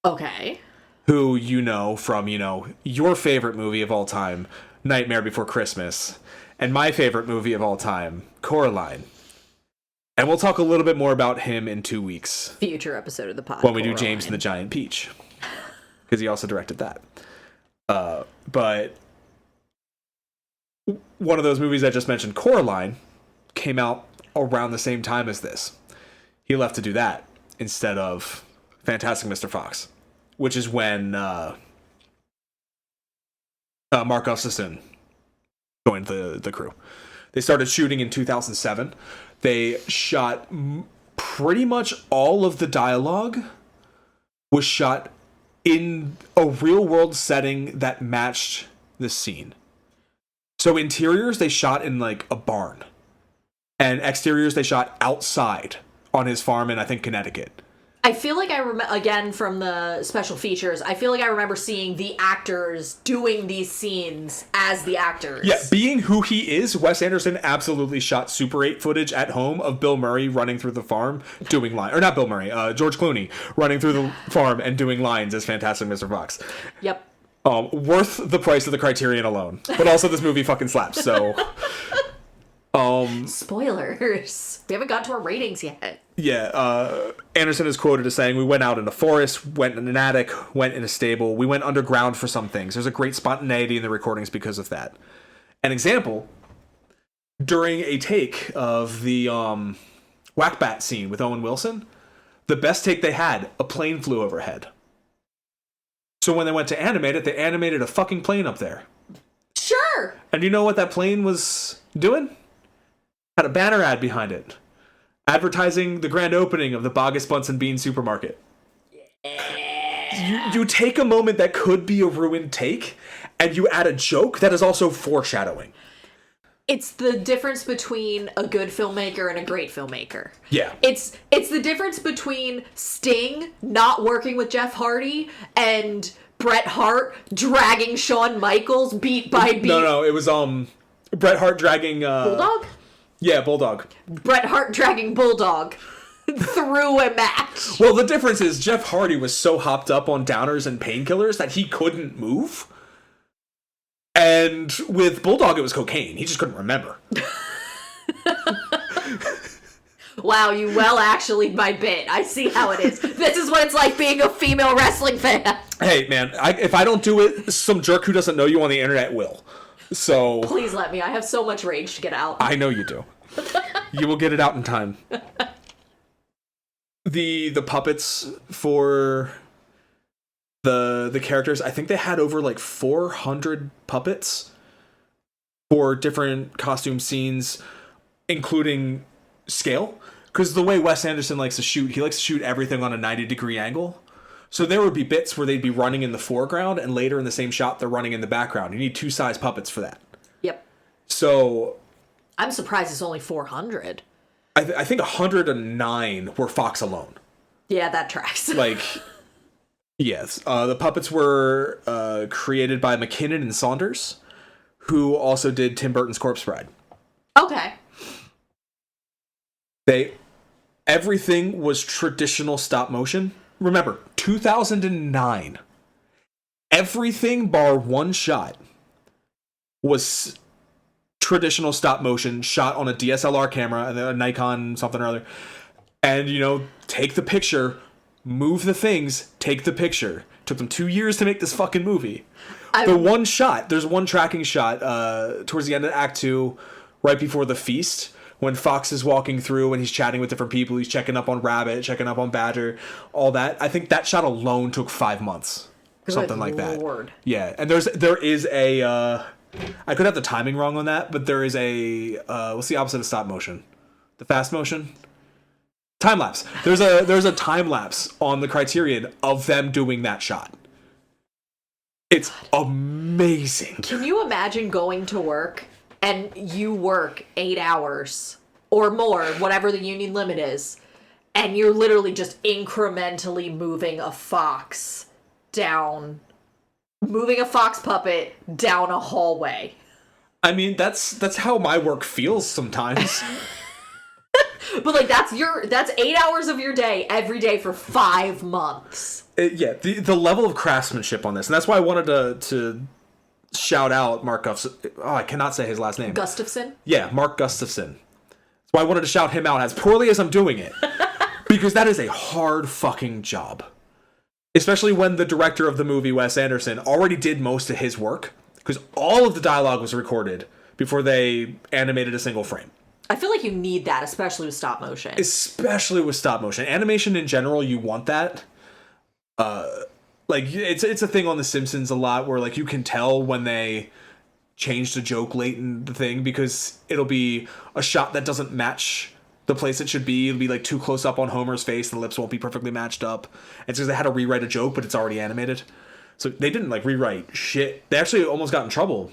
Okay. Who you know from, you know, your favorite movie of all time, Nightmare Before Christmas, and my favorite movie of all time, Coraline. And we'll talk a little bit more about him in 2 weeks. Future episode of the pod. When we do James and the Giant Peach. Because he also directed that. But one of those movies I just mentioned, Coraline, came out around the same time as this. He left to do that instead of Fantastic Mr. Fox, which is when Mark Gustafson joined the crew. They started shooting in 2007. They shot pretty much all of the dialogue was shot in a real world setting that matched the scene. So interiors they shot in like a barn. And exteriors they shot outside on his farm in, I think, Connecticut. I feel like I remember, again, from the special features, I feel like I remember seeing the actors doing these scenes as the actors. Yeah, being who he is, Wes Anderson absolutely shot Super 8 footage at home of Bill Murray running through the farm doing lines. Or not Bill Murray, George Clooney running through the farm and doing lines as Fantastic Mr. Fox. Yep. Worth the price of the Criterion alone. But also this movie fucking slaps, so... Spoilers. We haven't got to our ratings yet. Yeah, Anderson is quoted as saying, "We went out in the forest, went in an attic, went in a stable. We went underground for some things. There's a great spontaneity in the recordings because of that." An example, during a take of the Whack Bat scene with Owen Wilson, the best take they had, a plane flew overhead. So when they went to animate it, they animated a fucking plane up there. Sure! And you know what that plane was doing? Had a banner ad behind it. Advertising the grand opening of the Bogus Bunsen Bean supermarket. You take a moment that could be a ruined take, and you add a joke that is also foreshadowing. It's the difference between a good filmmaker and a great filmmaker. Yeah. It's the difference between Sting not working with Jeff Hardy and Bret Hart dragging Shawn Michaels beat by beat. No, it was Bret Hart dragging Bulldog? Yeah, Bulldog. Bret Hart dragging Bulldog through a match. Well, the difference is Jeff Hardy was so hopped up on downers and painkillers that he couldn't move. And with Bulldog, it was cocaine. He just couldn't remember. Wow, you well actually my bit. I see how it is. This is what it's like being a female wrestling fan. Hey, man, if I don't do it, some jerk who doesn't know you on the internet will. So please let me. I have so much rage to get out. I know you do. You will get it out in time. The puppets for the characters, I think they had over like 400 puppets for different costume scenes, including scale. Because the way Wes Anderson likes to shoot, he likes to shoot everything on a 90-degree angle. So there would be bits where they'd be running in the foreground, and later in the same shot, they're running in the background. You need two size puppets for that. Yep. So I'm surprised it's only 400. I think 109 were Fox alone. Yeah, that tracks. Like, yes. The puppets were created by McKinnon and Saunders, who also did Tim Burton's Corpse Bride. Okay. Everything was traditional stop motion. Remember, 2009. Everything bar one shot was traditional stop motion shot on a DSLR camera, a Nikon something or other. And, take the picture, move the things, take the picture. Took them 2 years to make this fucking movie. One shot, there's one tracking shot towards the end of Act 2, right before the feast, when Fox is walking through and he's chatting with different people. He's checking up on Rabbit, checking up on Badger, all that. I think that shot alone took 5 months. Something like that. Lord. Yeah, and there is a... I could have the timing wrong on that, but there is a... what's the opposite of stop motion? The fast motion? Time lapse. There's a time lapse on the Criterion of them doing that shot. It's amazing. Can you imagine going to work and you work 8 hours or more, whatever the union limit is, and you're literally just incrementally moving a fox puppet down a hallway? I mean, that's how my work feels sometimes. But like that's 8 hours of your day every day for 5 months. Yeah, the level of craftsmanship on this, and that's why I wanted to shout out Mark Gustafson. Oh, I cannot say his last name. Gustafson? Yeah, Mark Gustafson. That's why I wanted to shout him out as poorly as I'm doing it. Because that is a hard fucking job. Especially when the director of the movie, Wes Anderson, already did most of his work. Because all of the dialogue was recorded before they animated a single frame. I feel like you need that, especially with stop motion. Especially with stop motion. Animation in general, you want that. Like, it's a thing on The Simpsons a lot where, like, you can tell when they changed a joke late in the thing because it'll be a shot that doesn't match the place it should be. It'll be, like, too close up on Homer's face. The lips won't be perfectly matched up. It's because they had to rewrite a joke, but it's already animated. So they didn't, like, rewrite shit. They actually almost got in trouble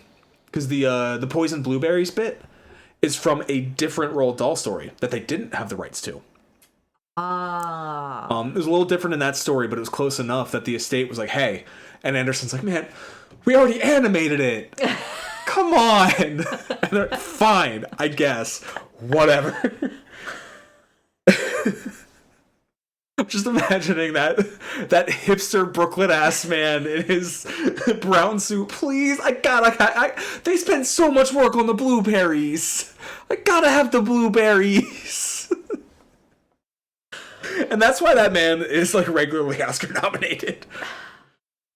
because the poison blueberries bit is from a different Roald Dahl story that they didn't have the rights to. Ah. It was a little different in that story, but it was close enough that the estate was like, hey. And Anderson's like, man, we already animated it. Come on. And they're like, fine, I guess. Whatever. I'm just imagining that hipster Brooklyn ass man in his brown suit. Please, they spent so much work on the blueberries. I gotta have the blueberries. And that's why that man is like regularly Oscar nominated.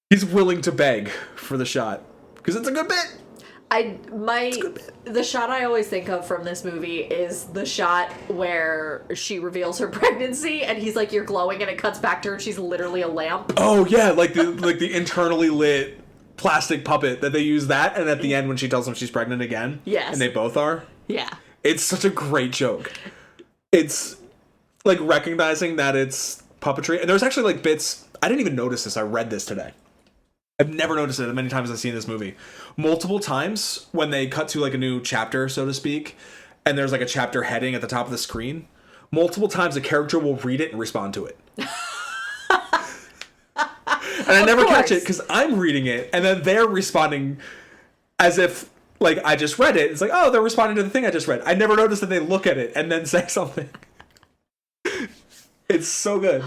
He's willing to beg for the shot because it's a good bit. The shot I always think of from this movie is the shot where she reveals her pregnancy and he's like, "You're glowing," and it cuts back to her and she's literally a lamp. Oh yeah, like the internally lit plastic puppet that they use that, and at the end when she tells him she's pregnant again, yes, and they both are. Yeah, it's such a great joke. It's like recognizing that it's puppetry, and there's actually like bits. I didn't even notice this. I read this today. I've never noticed it as many times as I've seen this movie. Multiple times when they cut to like a new chapter, so to speak, and there's like a chapter heading at the top of the screen, multiple times a character will read it and respond to it. And I never catch it because I'm reading it and then they're responding as if like I just read it. It's like, oh, they're responding to the thing I just read. I never noticed that they look at it and then say something. It's so good.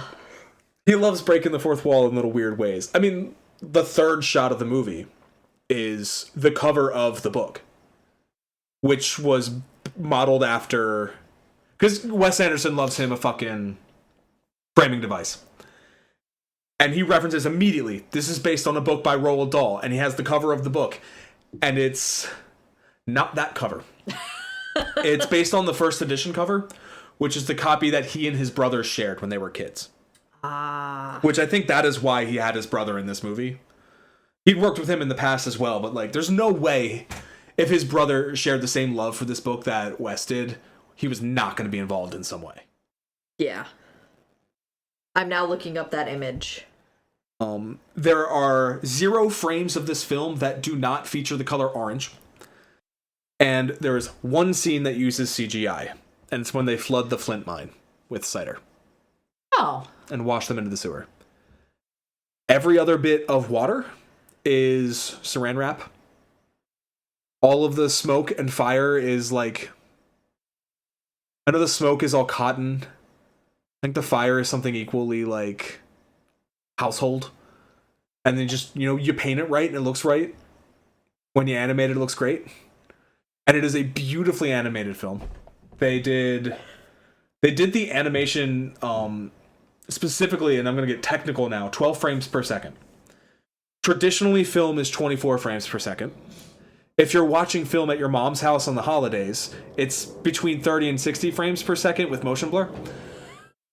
He loves breaking the fourth wall in little weird ways. I mean, the third shot of the movie is the cover of the book, which was modeled after, because Wes Anderson loves him a fucking framing device. And he references immediately, this is based on a book by Roald Dahl, and he has the cover of the book. And it's not that cover. It's based on the first edition cover, which is the copy that he and his brother shared when they were kids. Which I think that is why he had his brother in this movie. He'd worked with him in the past as well, but like there's no way if his brother shared the same love for this book that Wes did, he was not going to be involved in some way. Yeah. I'm now looking up that image. There are 0 frames of this film that do not feature the color orange. And there is one scene that uses CGI, and it's when they flood the Flint mine with cider. Oh. And wash them into the sewer. Every other bit of water is saran wrap. All of the smoke and fire is like, I know the smoke is all cotton. I think the fire is something equally like household. And then just, you paint it right and it looks right. When you animate it, it looks great. And it is a beautifully animated film. They did the animation specifically, and I'm going to get technical now, 12 frames per second. Traditionally, film is 24 frames per second. If you're watching film at your mom's house on the holidays, it's between 30 and 60 frames per second with motion blur.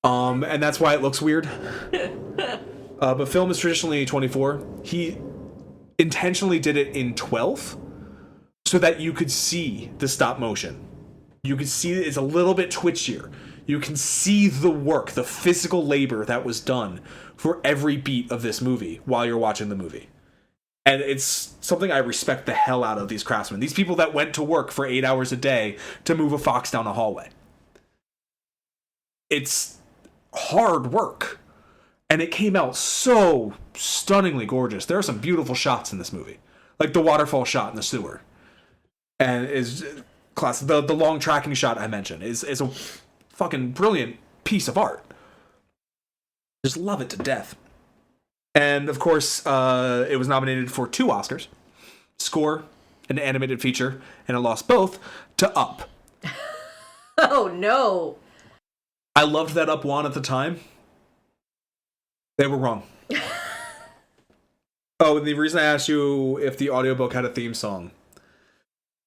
And that's why it looks weird. But film is traditionally 24. He intentionally did it in 12 so that you could see the stop motion. You could see it's a little bit twitchier. You can see the work, the physical labor that was done for every beat of this movie while you're watching the movie. And it's something I respect the hell out of these craftsmen. These people that went to work for 8 hours a day to move a fox down a hallway. It's hard work. And it came out so stunningly gorgeous. There are some beautiful shots in this movie. Like the waterfall shot in the sewer. And is classic. The long tracking shot I mentioned is a fucking brilliant piece of art. Just love it to death. And of course, it was nominated for 2 Oscars. Score, an animated feature, and it lost both to Up. Oh no. I loved that Up won at the time. They were wrong. Oh, and the reason I asked you if the audiobook had a theme song.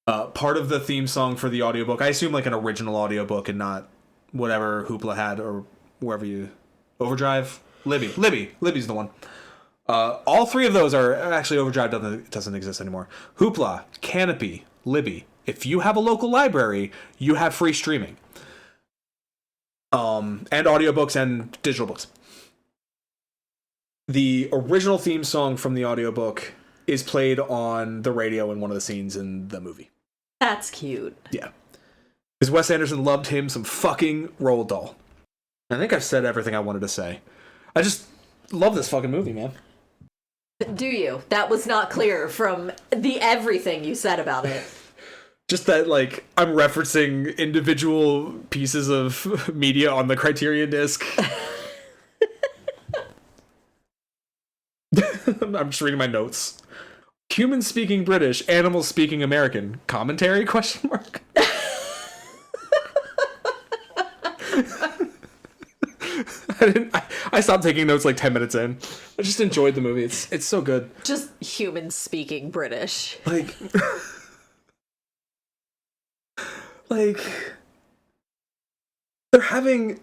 Part of the theme song for the audiobook, I assume like an original audiobook and not whatever Hoopla had or wherever you... Overdrive? Libby's the one. All 3 of those are... Actually, Overdrive doesn't exist anymore. Hoopla, Canopy, Libby. If you have a local library, you have free streaming. And audiobooks and digital books. The original theme song from the audiobook is played on the radio in one of the scenes in the movie. That's cute. Yeah. Because Wes Anderson loved him some fucking Roald Dahl. I think I've said everything I wanted to say. I just love this fucking movie, man. Do you? That was not clear from the everything you said about it. Just that, like, I'm referencing individual pieces of media on the Criterion disc. I'm just reading my notes. Humans speaking British, animals speaking American. Commentary? Question mark. I stopped taking notes like 10 minutes in. I just enjoyed the movie. It's so good. Just humans speaking British. Like they're having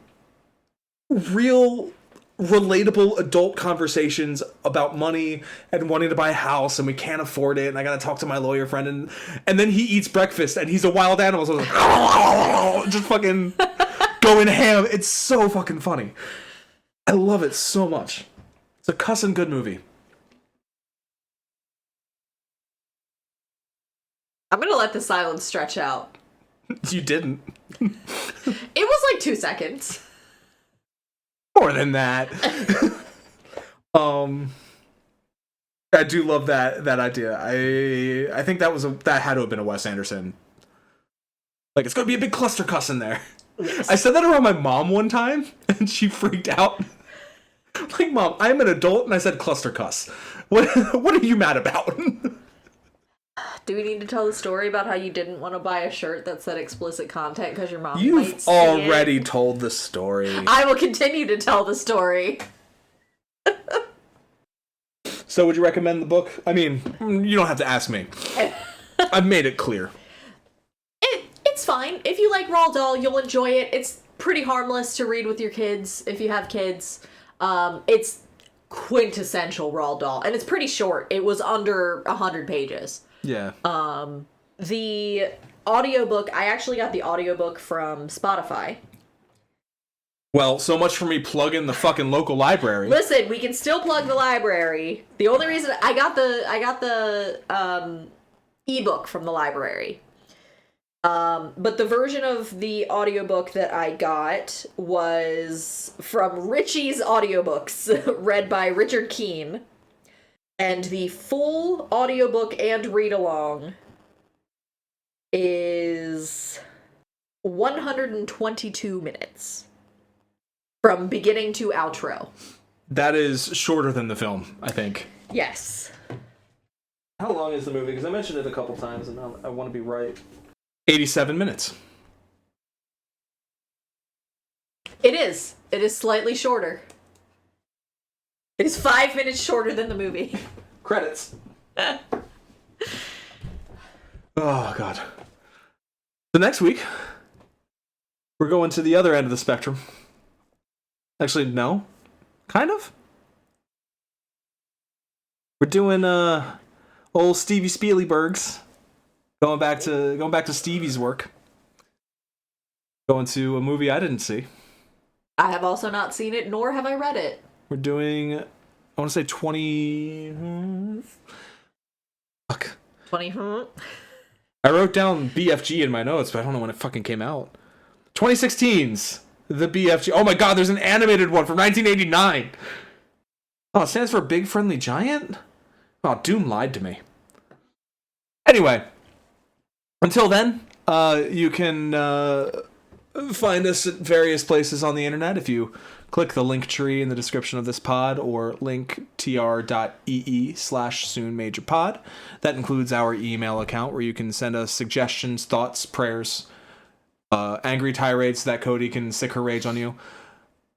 real relatable adult conversations about money and wanting to buy a house, and we can't afford it, and I gotta talk to my lawyer friend, and then he eats breakfast and he's a wild animal, so it's like, just fucking going ham. It's so fucking funny. I love it so much. It's a cussing good movie. I'm gonna let the silence stretch out. You didn't. It was like 2 seconds. More than that. I do love that idea. I think that had to have been a Wes Anderson. Like, it's gonna be a big cluster cuss in there. Yes. I said that around my mom one time, and she freaked out. Like, Mom, I'm an adult, and I said cluster cuss. What are you mad about? Do we need to tell the story about how you didn't want to buy a shirt that said explicit content because your mom might You've see already it? told the story. I will continue to tell the story. So would you recommend the book? I mean, you don't have to ask me. I've made it clear. It's fine. If you like Roald Dahl, you'll enjoy it. It's pretty harmless to read with your kids if you have kids. It's quintessential Roald Dahl, and it's pretty short. It was under 100 pages. Yeah. The audiobook, I actually got the audiobook from Spotify. Well, so much for me plugging the fucking local library. Listen, we can still plug the library. The only reason I got the ebook from the library. But the version of the audiobook that I got was from Richie's Audiobooks, read by Richard Keene. And the full audiobook and read-along is 122 minutes. From beginning to outro. That is shorter than the film, I think. Yes. How long is the movie? Because I mentioned it a couple times, and I want to be right. 87 minutes. It is. It is slightly shorter. It is 5 minutes shorter than the movie. Credits. Oh, God. So next week, we're going to the other end of the spectrum. Actually, no. Kind of. We're doing old Stevie Spielberg's. Going back to Stevie's work. Going to a movie I didn't see. I have also not seen it, nor have I read it. We're doing, I want to say 20... Fuck. 20... I wrote down BFG in my notes, but I don't know when it fucking came out. 2016's The BFG. Oh my god, there's an animated one from 1989. Oh, it stands for Big Friendly Giant? Oh, Doom lied to me. Anyway, until then, you can find us at various places on the internet if you click the link tree in the description of this pod or linktr.ee/soonmajorpod. That includes our email account where you can send us suggestions, thoughts, prayers, angry tirades that Codie can sick her rage on you.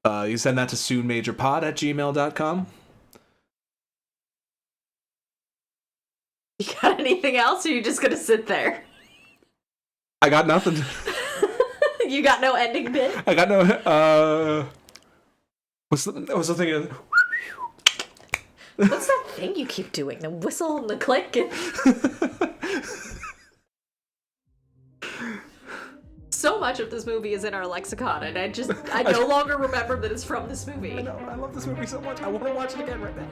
You send that to soonmajorpod@gmail.com. You got anything else, or are you just gonna sit there? I got nothing. You got no ending bit? I got no, what's the thing? What's that thing you keep doing? The whistle and the click? And... So much of this movie is in our lexicon, and I no longer remember that it's from this movie. I know, I love this movie so much. I want to watch it again right now.